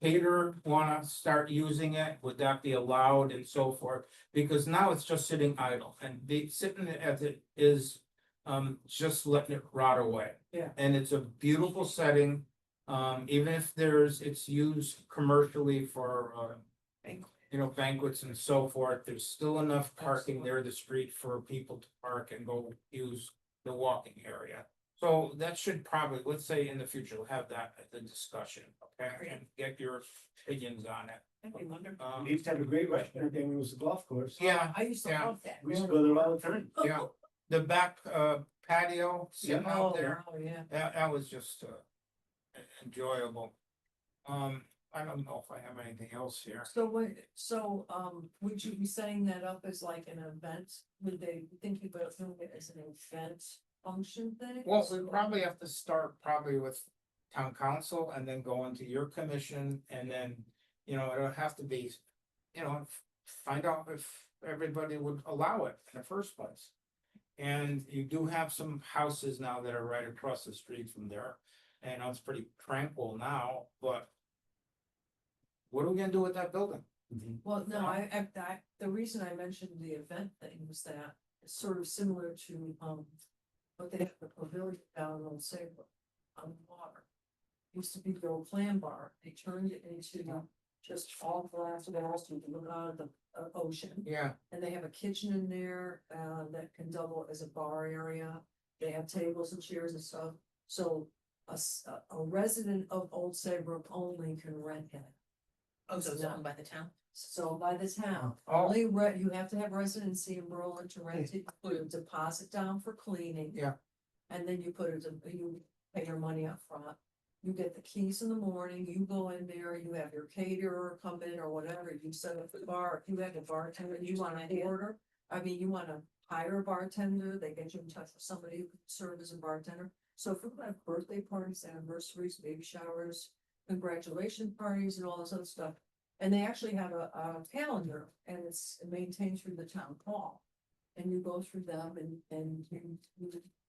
Peter wanna start using it? Would that be allowed and so forth? Because now it's just sitting idle and sitting as it is, just letting it rot away. Yeah. And it's a beautiful setting, even if it's used commercially for, banquets and so forth, there's still enough parking there, the street for people to park and go use the walking area. So that should probably, let's say in the future, we'll have that at the discussion, okay, and get your opinions on it. that'd be wonderful. We used to have a great restaurant there when it was a golf course. Yeah, I used to yeah. love that. We used to go there all the time. yeah, the back patio sitting Oh, out there, oh, yeah. that was just enjoyable. I don't know if I have anything else here. Would you be setting that up as like an event? Would they think you about doing it as an event function thing? Well, we probably have to start probably with town council and then go into your commission and then, it'll have to be, find out if everybody would allow it in the first place. And you do have some houses now that are right across the street from there, and it's pretty tranquil now, but what are we gonna do with that building? Well, no, the reason I mentioned the event thing was that it's sort of similar to, what they have at the pavilion down in Old Saybrook on the water. Used to be the old clam bar, they turned it into just all glass walls, you can look out at the ocean. Yeah, And they have a kitchen in there, that can double as a bar area. They have tables and chairs and stuff, so a resident of Old Saybrook only can rent it. Oh, so it's owned by the town? So by the town, Oh. only you have to have residency in Berlin to rent it, put a deposit down for cleaning. Yeah. And then you you pay your money up front. You get the keys in the morning, you go in there, you have your caterer come in or whatever, you set up the bar, if you have a bartender, you wanna order. I mean, you wanna hire a bartender, they get you in touch with somebody who can serve as a bartender. So if we have birthday parties, anniversaries, baby showers, congratulation parties and all this other stuff. And they actually have a calendar and it's maintained through the town hall. And you go through them and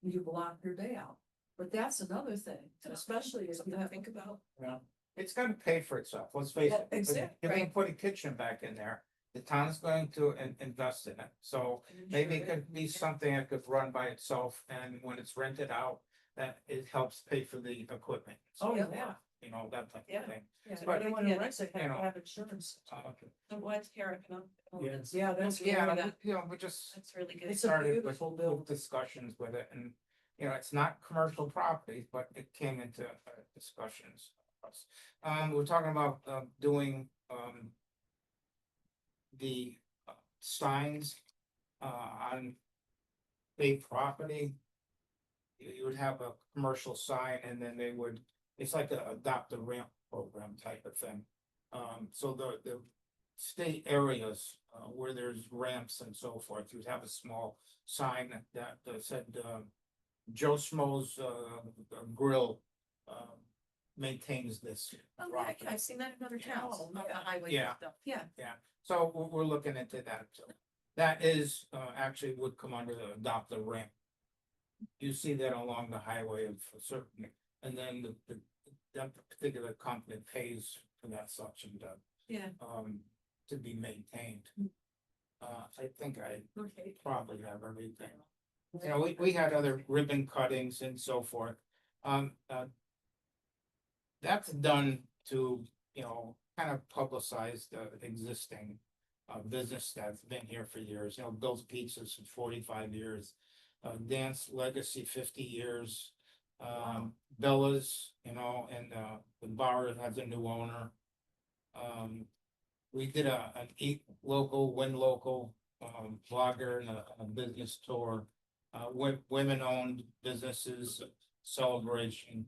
you block your day out. But that's another thing, especially as you have to think about. yeah, it's gonna pay for itself, let's face Yeah, it. exactly, You're gonna put a kitchen back in there, the town's going to invest in it, so maybe it could be something that could run by itself, and when it's rented out, that it helps pay for the equipment. Oh, So, yeah. You know, that type Yeah. of thing. Yeah, But, anyone who rents it you have know, to have insurance. Okay. So what's here economic? Yes. Yeah, that's. Yeah, really- you know, we just That's really good. It's a started with beautiful bill. discussions with it, and, you know, it's not commercial property, but it came into discussions. We're talking about, doing, the signs, on state property. You would have a commercial sign and then they would, it's like a adopt a ramp program type of thing. So the state areas, where there's ramps and so forth, you'd have a small sign that said, Joe Schmo's, grill, maintains this. Oh, yeah, property. I've seen that in other towns, not the highway Yeah. stuff, yeah. So we're looking into that too. That is, actually would come under the adopt a ramp. You see that along the highway of a certain, and then that particular company pays for that such and Yeah. to be maintained. I think I probably have everything. You know, we had other ribbon cuttings and so forth. That's done to, you know, kind of publicize the existing business that's been here for years, you know, Bill's Pizzas for 45 years. Dance Legacy 50 years. Bella's, you know, and the bar has a new owner. We did an eat local, win local, blogger and a business tour. Women owned businesses celebration.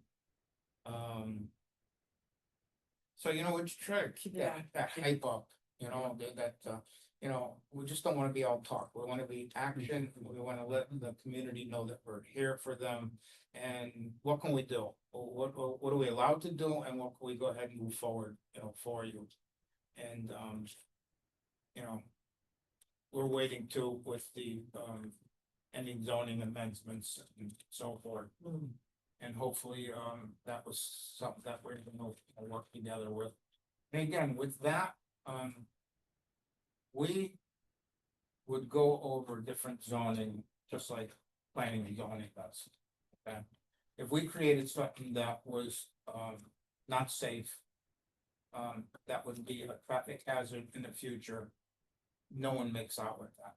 So, you know, we just try to keep that hype up, you know, you know, we just don't wanna be all talk, we wanna be action, we wanna let the community know that we're here for them. And what can we do? What are we allowed to do and what can we go ahead and move forward, you know, for you? And, you know, we're waiting to with the, any zoning amendments and so forth. And hopefully, that was something that we're gonna work together with. And again, with that, we would go over different zoning, just like planning and zoning does. Okay, if we created something that was, not safe, that would be a traffic hazard in the future, no one makes out with that,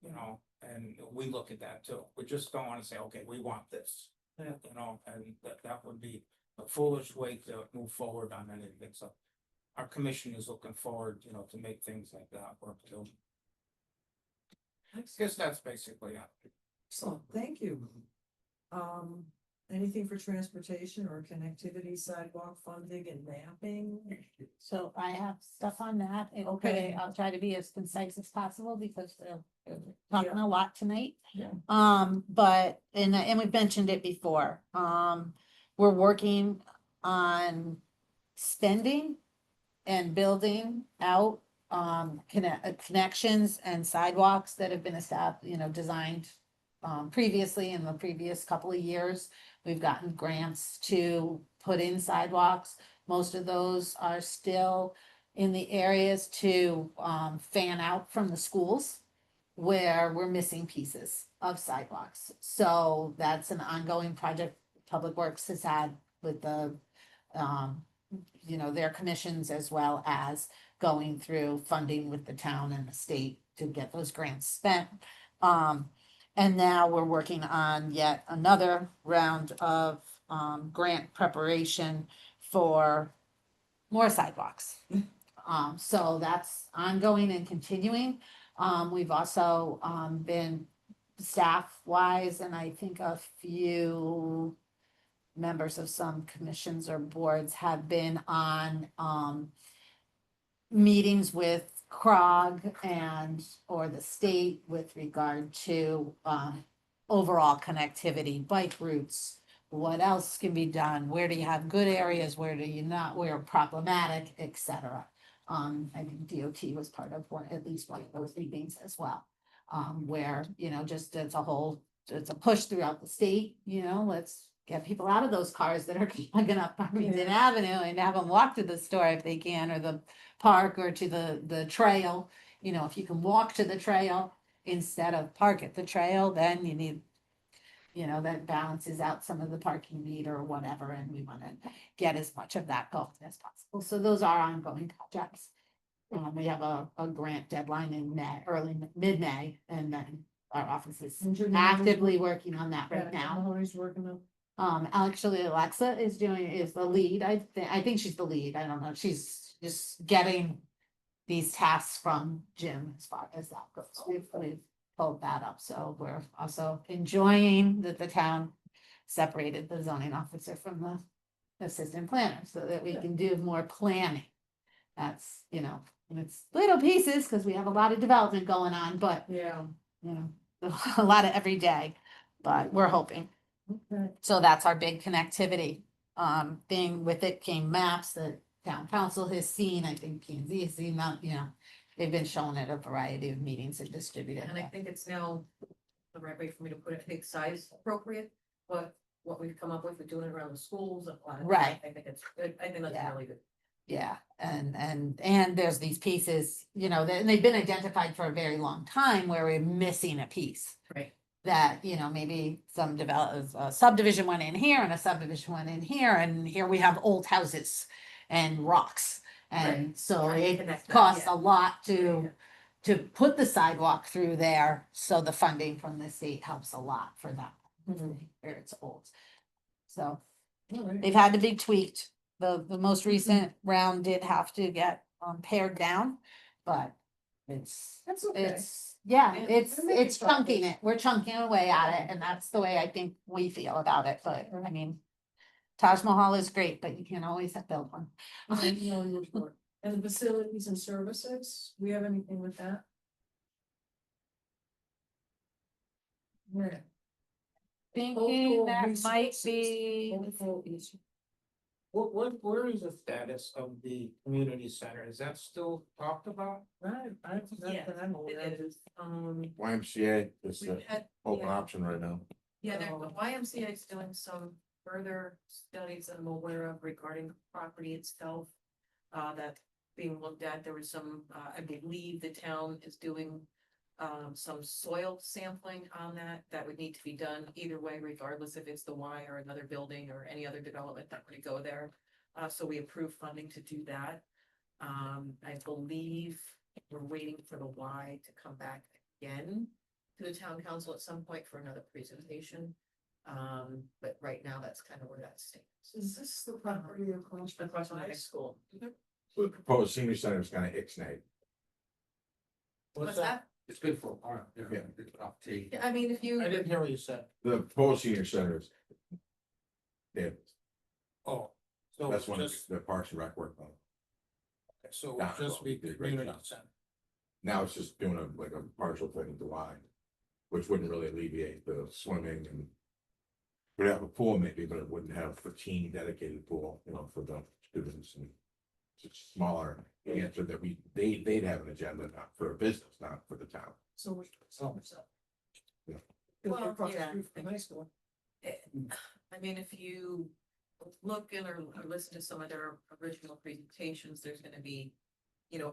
you know, and we look at that too. We just don't wanna say, okay, we want this. You know, and that would be a foolish way to move forward on anything, so. Our commission is looking forward, you know, to make things like that work too. I guess that's basically it. Excellent, thank you. Anything for transportation or connectivity, sidewalk funding and mapping? So I have stuff on that. Okay. I'll try to be as concise as possible because we're talking Yeah. a lot tonight. Yeah. But, and we've mentioned it before, we're working on spending and building out, connections and sidewalks that have been established, you know, designed previously in the previous couple of years. We've gotten grants to put in sidewalks. Most of those are still in the areas to fan out from the schools where we're missing pieces of sidewalks. So that's an ongoing project Public Works has had with the their commissions, as well as going through funding with the town and the state to get those grants spent. And now we're working on yet another round of grant preparation for more sidewalks. So that's ongoing and continuing. We've also been staff wise, and I think a few members of some commissions or boards have been on meetings with CROG or the state with regard to overall connectivity, bike routes, what else can be done, where do you have good areas, where do you not, where problematic, etc. I think DOT was part of at least one of those meetings as well, where, just it's a push throughout the state, let's get people out of those cars that are clogging up Farmington Avenue and have them walk to the store if they can, or the park, or to the trail. If you can walk to the trail instead of park at the trail, then you need, that balances out some of the parking need or whatever, and we want to get as much of that going as possible. So those are ongoing projects. We have a grant deadline in May, mid-May, and then our office is actively working on that right now. Mallory's working on. Actually, Alexa is the lead. I think she's the lead. I don't know. She's just getting these tasks from Jim as far as that goes. We've pulled that up. So we're also enjoying that the town separated the zoning officer from the assistant planner so that we can do more planning. That's, and it's little pieces because we have a lot of development going on, but Yeah. a lot of every day, but we're hoping. Okay. So that's our big connectivity thing. With it came maps that town council has seen. I think P and Z has seen them, they've been shown at a variety of meetings and distributed. And I think it's now the right way for me to put it, I think size appropriate, what we've come up with doing it around the schools. Right. I think it's good. I think that's Yeah. really good. Yeah, and there's these pieces, and they've been identified for a very long time where we're missing a piece. Right. That, maybe some a subdivision went in here and a subdivision went in here, and here we have old houses and rocks. And Right. so Trying to it connect that, costs yeah. a lot to put the sidewalk through there, so the funding from the state helps a lot for that, where it's old. So they've had to be tweaked. The most recent round did have to get pared down, but it's That's okay. yeah, Yeah, it's we're making chunking it. We're chunking away at it, and that's the way I think we feel about it. But I mean, Taj Mahal is great, but you can't always build one. And the facilities and services, we have anything with that? Yeah. Thinking that Resources. might be. Where is the status of the community center? Is that still talked about? I think that's what I'm aware of. YMCA is We've the had, open yeah. option right now. Yeah, the YMCA is doing some further studies that I'm aware of regarding the property itself. That being looked at, there was some, I believe the town is doing some soil sampling on that would need to be done either way, regardless if it's the Y or another building or any other development that would go there. So we approved funding to do that. I believe we're waiting for the Y to come back again to the town council at some point for another presentation. But right now, that's kind of where that stands. Is this the property across Across from the high school. The proposed senior center is kind of ixnay. What's that? It's good for a park. Yeah. Good uptake. Yeah, I mean, if you. I didn't hear what you said. The proposed senior center is. Yeah, Oh, so that's one of just, the Parks and Rec work on. so Down just be below, did a great community job. center. Now it's just doing like a partial thing with the line, which wouldn't really alleviate the swimming and. We'd have a pool maybe, but it wouldn't have a team dedicated pool, for the students and. It's smaller, answer that they'd have an agenda, not for a business, not for the town. So much. Yeah. Well, Across the yeah. street from high school. I mean, if you look in or listen to some of their original presentations, there's gonna be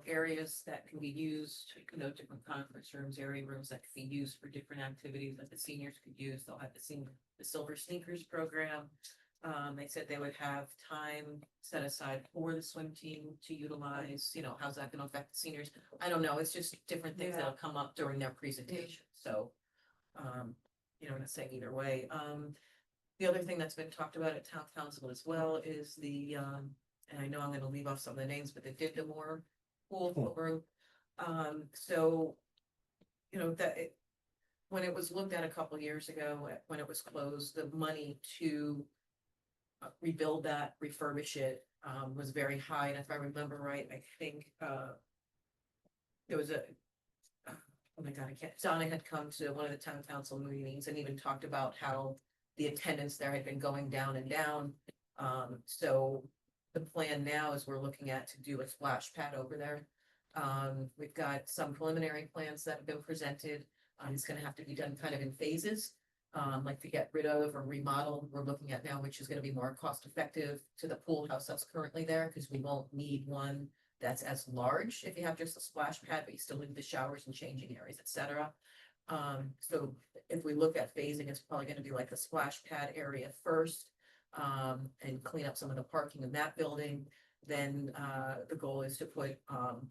areas that can be used, different conference rooms, area rooms that can be used for different activities that the seniors could use. They'll have the Silver Sneakers program. They said they would have time set aside for the swim team to utilize, how's that gonna affect the seniors? I don't know, it's just different things that'll come up during their presentation, so. I'm not saying either way. The other thing that's been talked about at town council as well is and I know I'm gonna leave off some of the names, but the Dipdamore pool group. So, when it was looked at a couple years ago, when it was closed, the money to rebuild that, refurbish it, was very high, and if I remember right, I think, there was oh my God, I can't, Donna had come to one of the town council meetings and even talked about how the attendance there had been going down and down. So the plan now is we're looking at to do a splash pad over there. We've got some preliminary plans that have been presented. It's gonna have to be done kind of in phases. Like to get rid of or remodel, we're looking at now, which is gonna be more cost effective to the pool house that's currently there, because we won't need one that's as large if you have just a splash pad, but you still need the showers and changing areas, etc. So if we look at phasing, it's probably gonna be like the splash pad area first, and clean up some of the parking in that building. Then the goal is to put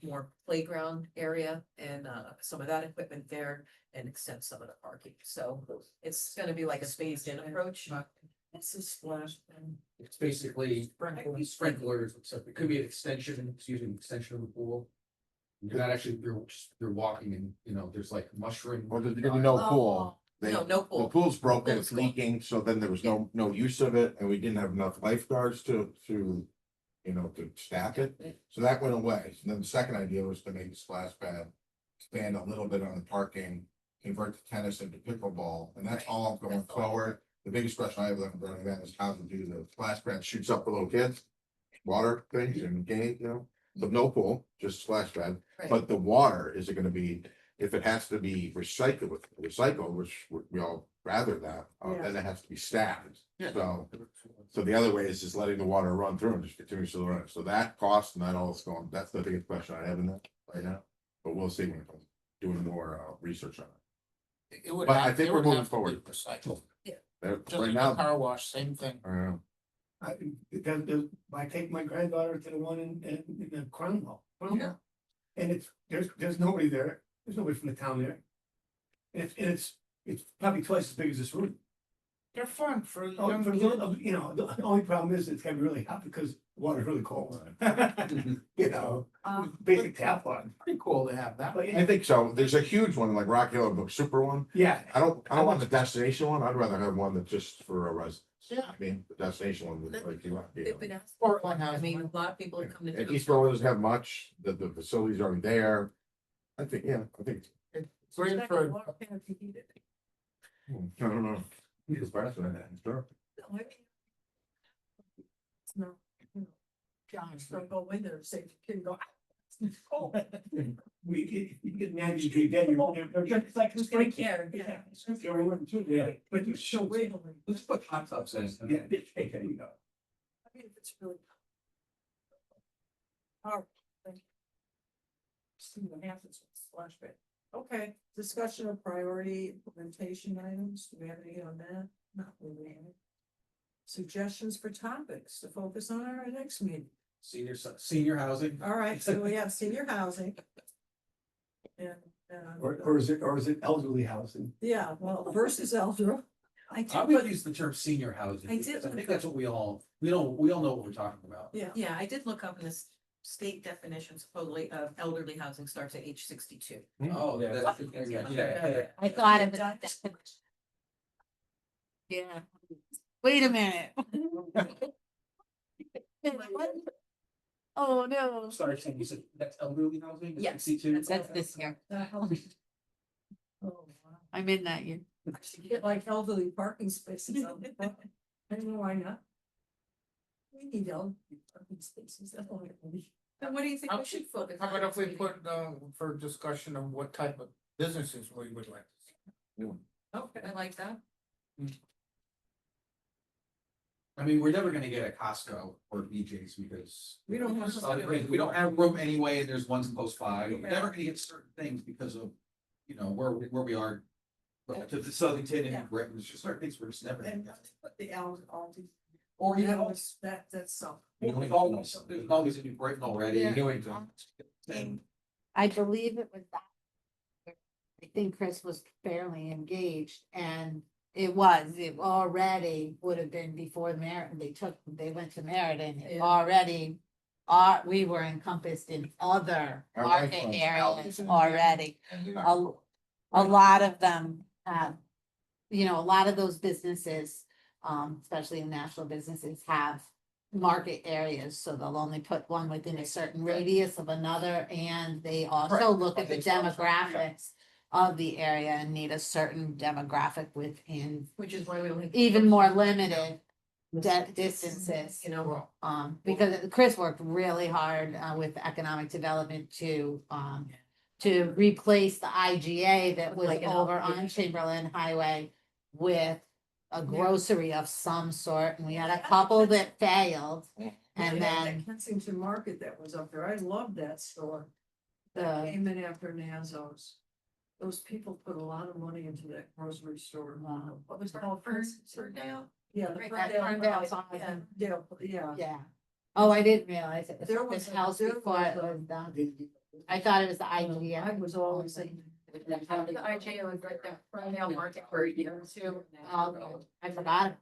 more playground area and some of that equipment there and extend some of the parking. So it's gonna be like a phased in approach. It's a splash. It's basically sprinklers, except it could be an extension, an extension of the pool. You're not actually, you're walking and, there's like mushroom. Well, there's gonna be no pool. They- No, no The pool. pool's broken, Pool's it's leaking, so then there was no use of it, and we didn't have enough lifeguards to staff it. So that went away. And then the second idea was to make the splash pad, expand a little bit on the parking, convert the tennis into pickleball, and that's all going forward. The biggest question I have left running that is how to do the splash pad shoots up for little kids, water things and games, so no pool, just splash pad. Right. But the water, is it gonna be, if it has to be recycled, which we all rather that, then it has to be staffed. So the other way is just letting the water run through and just continuously run. So that cost and that all is going, that's the biggest question I have in that right now. But we'll see when it comes, doing more research on it. It would But I have, think it we're would moving have to be forward. recycled, just Right like a now, car wash, same thing. I take my granddaughter to the one in the Cromwell. Yeah. And there's nobody there, there's nobody from the town there. And it's probably twice as big as this room. They're fun for Oh, young for kids. the only problem is it's gonna be really hot because the water's really cold. Basic tap water. Pretty cool to have that. But I think so. There's a huge one like Rock Hill, the super one. yeah, I don't want the destination one. I'd rather have one that's just for a residence. Yeah. I mean, the destination one would like you. They've been asked- Portland I has mean, one. a lot of people have come to. And do East it. Row doesn't have much. The facility's already there. I think, I think. Great Second for, water can if you need it. I don't know. He was faster than that, sure. No, I mean, it's not, John, so go in there and say, can go. It's cold. you get 90-degree day, you're just like. Who's gonna care? Yeah. Yeah, but you So show. wait. Let's put hot tubs in. Yeah, there you go. I mean, if it's really. All right, thank you. See what happens with the splash pad. Okay, discussion of priority implementation items. Do we have any on that? Not really. Suggestions for topics to focus on our next meeting. Senior housing. All right, so we have senior housing. And, Or is it elderly housing? yeah, well, versus elder. I I did, would use the term senior housing. I did because I look think that's what we all know what we're talking about. yeah. Yeah, I did look up in this state definition supposedly of elderly housing starts at age 62. Oh, that's, yeah. I thought of it. Yeah. Wait a minute. Oh, no. Sorry, Sam, you said that's elderly housing? Yes, 62? That's this year. Oh, wow. I'm in that year. I should get like elderly parking spaces. I don't know why not. We need elderly parking spaces, that's all we need. But what do you think we should focus how on? about if we next meeting? put, for discussion of what type of businesses we would like to see? Okay, I like that. I mean, we're never gonna get a Costco or BJ's because. We don't have. We don't have room anyway, and there's ones close by. We're never gonna get certain things because of, you know, where we are. To the Southington and Britain, there's just certain things we're just never. gonna And get. the Aldi. Or, you That know, was, that's something. there's always a New Britain already, Yeah. New England. And I believe it was that. I think Chris was fairly engaged and it already would have been before Meriden, they went to Meriden, it Yeah. already. We were encompassed in other Our market restaurants. areas already. A lot of them have, a lot of those businesses, especially in national businesses, have market areas, so they'll only put one within a certain radius of another, and they also Correct. look at the demographics of the area and need a certain demographic within Which is why we only. even more limited distances. You know, Because Chris worked really hard with economic development to replace the IGA that was Like an over outlet. on Chamberlain Highway with a grocery of some sort, and we had a couple that failed. And Yeah, then that Kensington Market that was up there, I loved that store. That the, came in after Nazos. Those people put a lot of money into that grocery store. what was it called, Ferndale? Yeah. the Right, Ferndale- Ferndale's on Yeah, it. yeah. yeah. Oh, I didn't realize it was There at this was house there before it was was done. I thought it was the I IGA. was always thinking. The IJ was right there, Ferndale Market for a year or two. Oh, I forgot.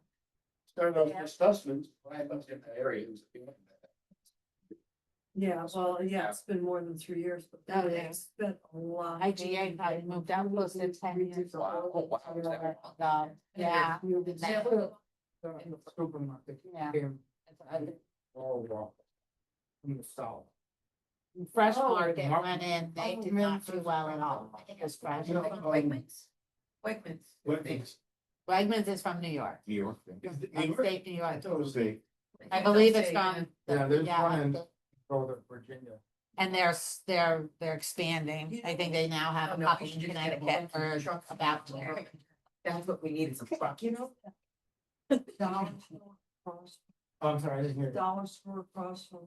Started off with Stussman's, I lived in the area, it was. Yeah, well, yeah, it's been more than 3 years, but Oh, yeah. they spent a lot. IGA probably moved out close to 10 years. Wow. Oh, God. Yeah. Supermarket. Yeah. Oh, wow. In the south. Fresh Oh, Market went in, they did not do well at all. I think it was Fresh. Wegmans? Wegmans. Wegmans is from New York, New York. upstate New I York. thought it was the. I believe it's Upstate, from. Yeah, there's yeah, one in upstate. Northern Virginia. And they're expanding. I think they now have a No, couple we in should just get Connecticut one or truck. about to. That's what we need, some truck. You know? Dollar store across, Oh, I'm sorry, I didn't hear that. dollar store across from.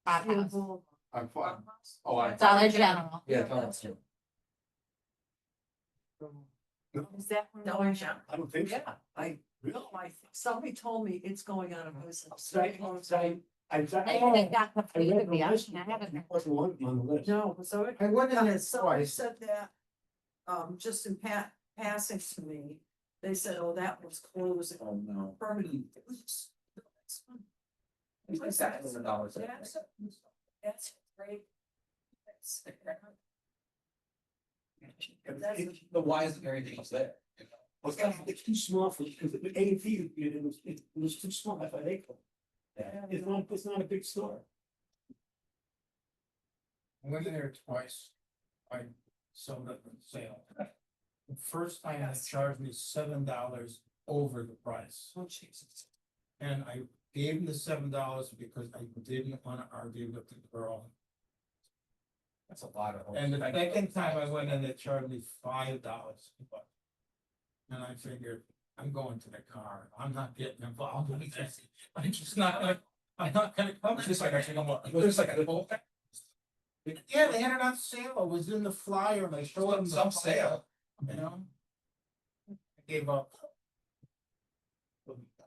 Hot Steel House. Boulevard. I'm fine. Oh, I. Dollar General. Yeah, that's it. Is that? where- Dollar General. I don't think so. Yeah, somebody told me it's going out of business. I I think they got the I read food, the yeah, list, I haven't. it wasn't one on the list. No, so it. I went in there Somebody twice. said that, just in passing to me, they said, oh, that was closing Oh, no. permanently. It's like $700. That's great. But why isn't there anything else there? Well, it's too small for, because the A&P, it was too small, that's why they closed. It's not a big store. I went in there twice. I sold it on sale. The first time they charged me $7 over the price. Oh, Jesus. And I gave him the $7 because I didn't wanna argue with the girl. That's a lot of. And the second time I went in, they charged me $5. And I figured, I'm going to the car, I'm not getting involved with this. I'm just not gonna, I'm not gonna come. It's just like, actually, it was just like a little. Yeah, they had it on sale, it was in the flyer, and I showed them the Some flyer, sale. you know? I gave up.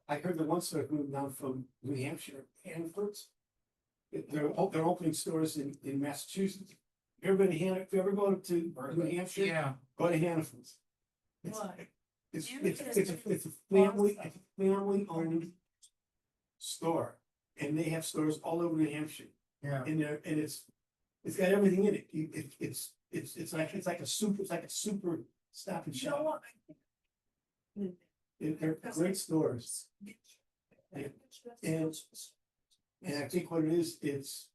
I heard the one store moved down from New Hampshire, Hannaford's. They're opening stores in Massachusetts. Everybody, if you ever go to New Hampshire, Yeah, go to Hannaford's. It's Why? it's a family owned store, and they have stores all over New Hampshire. yeah. And it's got everything in it. It's like a super stop and shop. They're great stores. And I think what it is, it's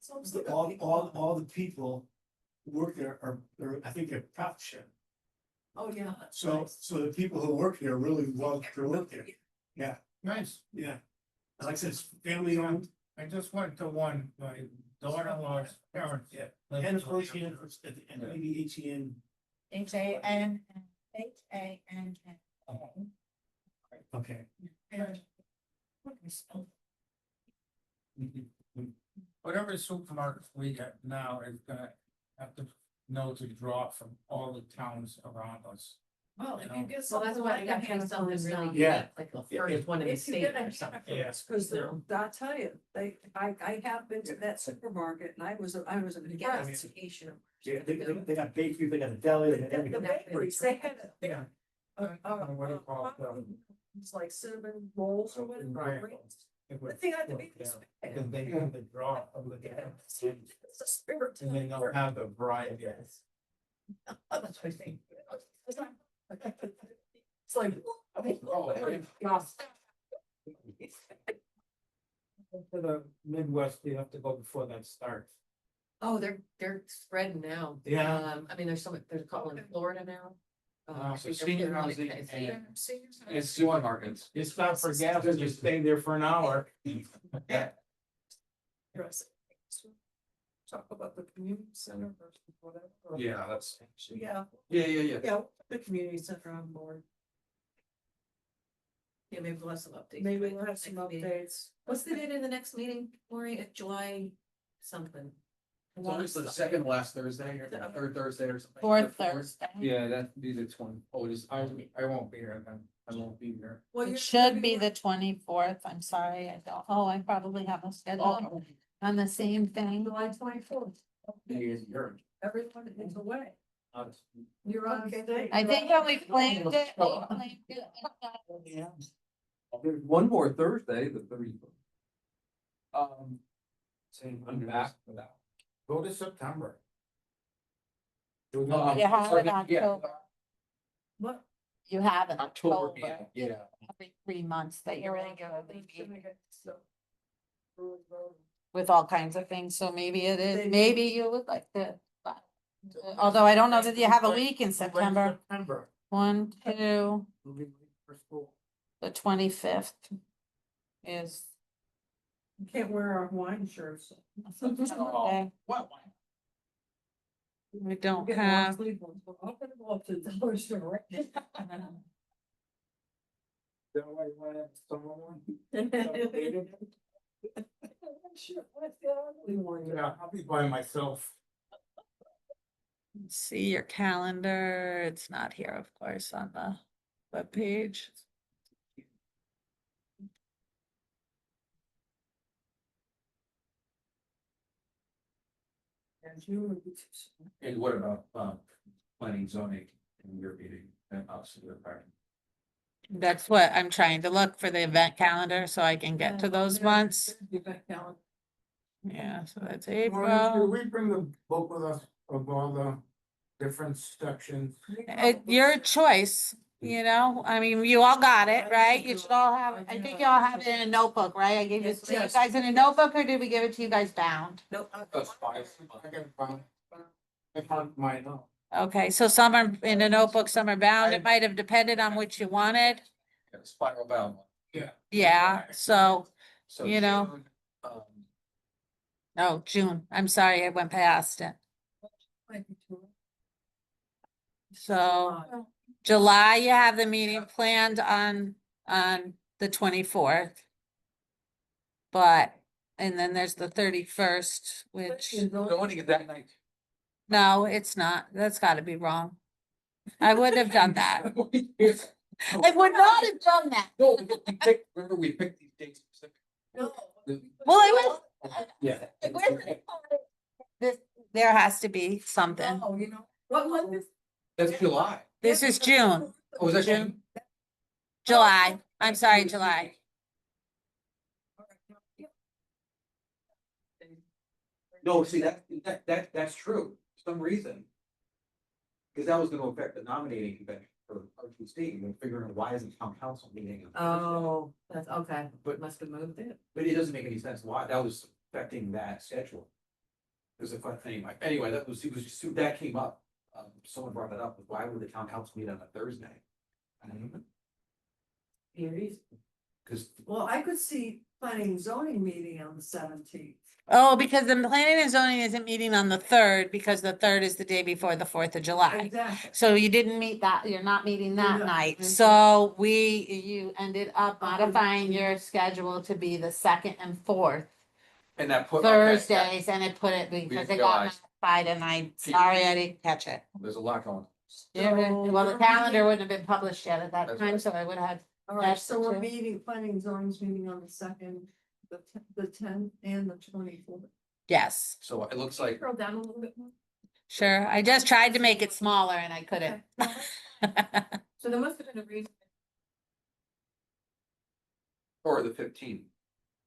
all the people who work there are, I think they're profit share. Oh, yeah. So the people who work there really love to work there. Yeah, Nice, yeah. Like I said, it's family owned. I just went to one, my daughter-in-law's parents. Yeah. And of course, and maybe ATN. H-A-N. Okay. Whatever supermarkets we get now is gonna have to know to draw from all the towns around us. Well, if if you you get Well, that's something why I like got that, kind of something really Yeah. unique, like the Yeah, first one in the if you state get or a something. Yes. Cause I'll tell you, I have been to that supermarket and I was Yeah, impressed. education. They got bakery, they got a deli, they got The everything. bakeries, they had, Yeah. What do you call it? it's like cinnamon rolls or whatever. Right. The thing I had to be this bad. Because they have the draw of the gas. It's a spirit. And they don't have the variety. That's what I think. It's like. To the Midwest, you have to go before that starts. Oh, they're spreading now. Yeah. I mean, there's a couple in Florida now. I So think they're senior really housing nice. and Seniors. it's supermarkets. You stop for gas and you stay there for an hour. Talk about the community center versus whatever. Yeah, that's, Yeah, yeah. yeah, the community center on board. Yeah, maybe we'll have some updates. Maybe right? we'll have some Next meeting. updates. What's the date of the next meeting, Lori? July something. It's always the second last Thursday or the third Thursday or something. Fourth Thursday. Yeah, that'd be the 20. Oh, it is. I won't be here then. I won't be here. Well, It you're- should be the 24th. I'm sorry, I don't, oh, I probably have a schedule on the same thing. July 24th. Everyone is away. You're on stage. I think when we claimed it, we claimed it. There's one more Thursday, the 31st. Same. I'm back for that. Go to September. You have it Yeah. October. What? You have it October, October. yeah. Every 3 months that you're regularly Gonna meeting get so- with all kinds of things, so maybe it is, Maybe. maybe you would like to. but- Although I don't know that you have a week in September. September. 1, 2, Moving late for school. the 25th is. You can't wear our Hawaiian shirts. Okay. What? We don't Get long have. sleeve ones. Well, I'm gonna go up to the dollar store. Is that why you wanna have someone? Sure, what's the ugly one? Yeah, I'll be by myself. See your calendar. It's not here, of course, on the webpage. And you would be too soon. And what about, planning zoning in your meeting and us in your part? That's what I'm trying to look for the event calendar so I can get to those months. Be back down. Yeah, so that's Maureen, should April. we bring the book with us of all the different sections? Your choice, you know, I mean, you all got it, right? You should all have, I think you all have it in a notebook, right? I gave this to you Yes. guys in a notebook, or did we give it to you guys bound? Nope. That's fine. I found mine out. Okay, so some are in a notebook, some are bound. It might have depended on which you wanted. Yeah, Spiral bound. Yeah, so, So You know. June, oh, June, I'm sorry, I went past it. So July, you have the meeting planned on the 24th. But, and then there's the 31st, which, Zoning is that night. no, it's not. That's gotta be wrong. I would have done that. I would not have done that. No, we picked, remember we picked these dates specific. No. Well, I was. Yeah. There has to be something. Oh, you know, what month is? That's July. This is June, Oh, was that June? July. I'm sorry, July. No, see, that's true, for some reason. Cause that was gonna affect the nominating convention for RTC, and figuring out why isn't town council meeting? on Thursday? Oh, that's okay, but must have moved it. But it doesn't make any sense why, that was affecting that schedule. There's a fun thing, like, anyway, it was just, that came up, someone brought it up, why would the town council meet on a Thursday? Here it is. because Well, I could see planning and zoning meeting on the 17th. Oh, because the planning and zoning isn't meeting on the third, because the third is the day before the 4th of July. Exactly. So you didn't meet that, you're not meeting that No, night, I- so you ended up modifying your schedule to be the second and fourth And that put. okay, Thursdays, and it put it because it got realized. modified, and I, sorry, I didn't catch it. yeah, There's a lot going. Yeah, well, the So- calendar wouldn't have been published yet at that That's time, right. so I would have, All right, That's so the we're two. meeting, planning and zoning's meeting on the 2nd, the 10th and the 24th. yes, So it looks like, Scroll down a little bit more. sure, I just tried to make it smaller and I couldn't. So there must have been a reason. or the 15th.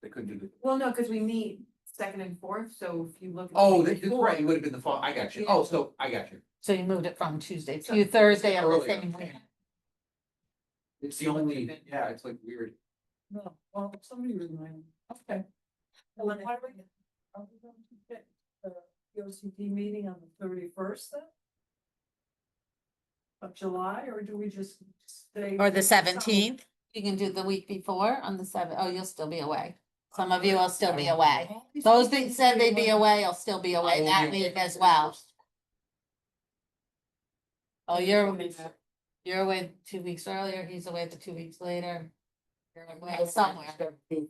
They couldn't do the. Well, no, because we meet second and fourth, so if you look. at Oh, the that's right, it would have been the fall, I got you. Oh, so I got you. So you moved it from Tuesday So- to Thursday of the Earlier. same week. It's the only, yeah, it's like weird. No, well, somebody remind me. Okay. Well, then how do we, are we going to get the POCD meeting on the 31st then? Of July, or do we just stay? Or the 17th, you can do the week before on the 7th. Oh, you'll still be away. Some of you will still be away. Those that said they'd be away, will still be away that week as well. Oh, you're away 2 weeks earlier, he's away the 2 weeks later. You're away somewhere. Who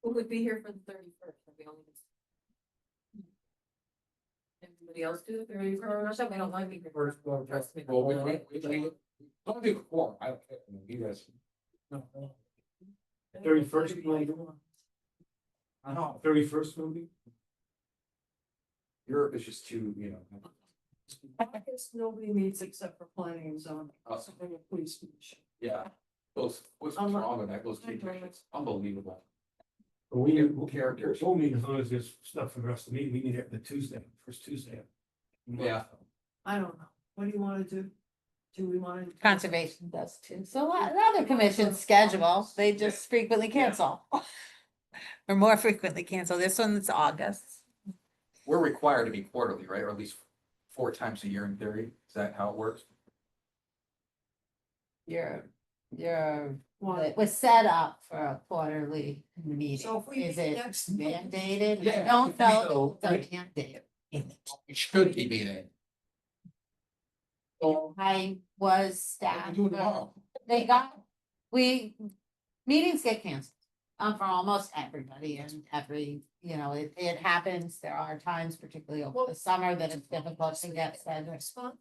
would be here for the 31st? Everybody else do the 31st? We don't like me. Well, we don't do quorum, I don't care, I mean, you guys. 31st, no, 31st movie? Europe is just too, you know. I guess nobody meets except for planning and zoning. Us. And the police commission. Yeah, what's wrong with that, those two commissions, unbelievable. We, Characters. we'll meet as long as there's stuff for the rest of the meeting, we need it the Tuesday, first Tuesday. Yeah. I don't know. What do you wanna do? Do we wanna? Conservation does too. So other commissions schedule, they just frequently cancel. Or more frequently cancel. This one's August. We're required to be quarterly, right, or at least 4 times a year in theory, is that how it works? You're, Well, it was set up for a quarterly meeting. So if we Is meet it next month- mandated? I Yeah, don't know. so- It's a mandate. It should be meeting. So, I was we staff. do it tomorrow. They meetings get canceled. For almost everybody and it happens. There are times, particularly over the summer, that it's difficult to get scheduled.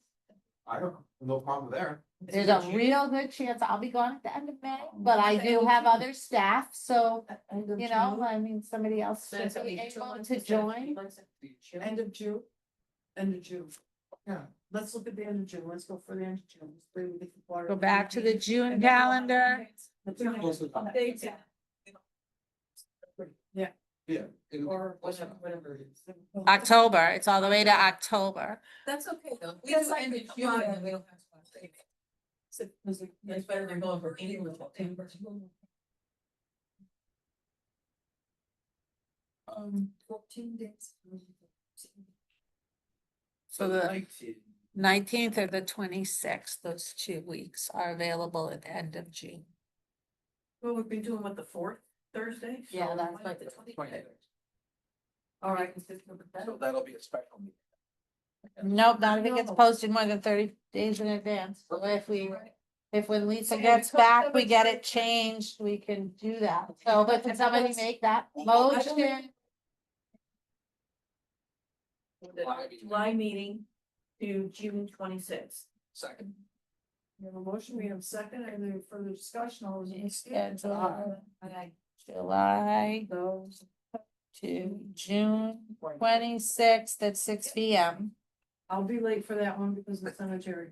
I don't, no problem there. There's a real good chance I'll be gone at the end of May, but I do have other staff, so, I mean, somebody else should be able to join. End of June. End of June. Yeah, let's look at the end of June. Let's go for the end of June. Let's bring the water- Go back to the June calendar. Yeah, Yeah. or whatever it is. October, it's all the way to October. That's okay though. We Yes, do I end think of June July. and we don't have to. It's better than going for any with September. 14 days. So the 19th or the 26th, those 2 weeks are available at the end of June. Well, we've been doing what, the 4th Thursday? Yeah, So- that's like the 26th. All right. So that'll be a special meeting. Nope, not if it gets posted more than 30 days in advance. So if when Lisa gets back, we get it changed, we can do that. So, but can somebody make that motion? July meeting to June 26th. Second. We have a motion, we have a second, and any further discussion, all those in favor? July goes to June 26th at 6 p.m. I'll be late for that one because of the cemetery.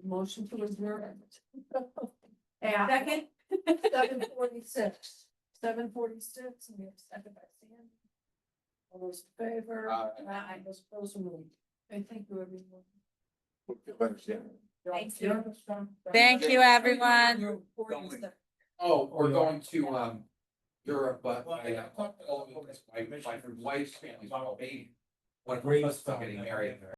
Motion to adjourn. Yeah. Second. 7:46. 7:46, and we have a second by Sam. All those in favor? I was supposed to move. And thank you, everyone. Thank you. Thank you, everyone. Oh, we're going to, Europe, but my wife's family's all baby. When we're getting married there.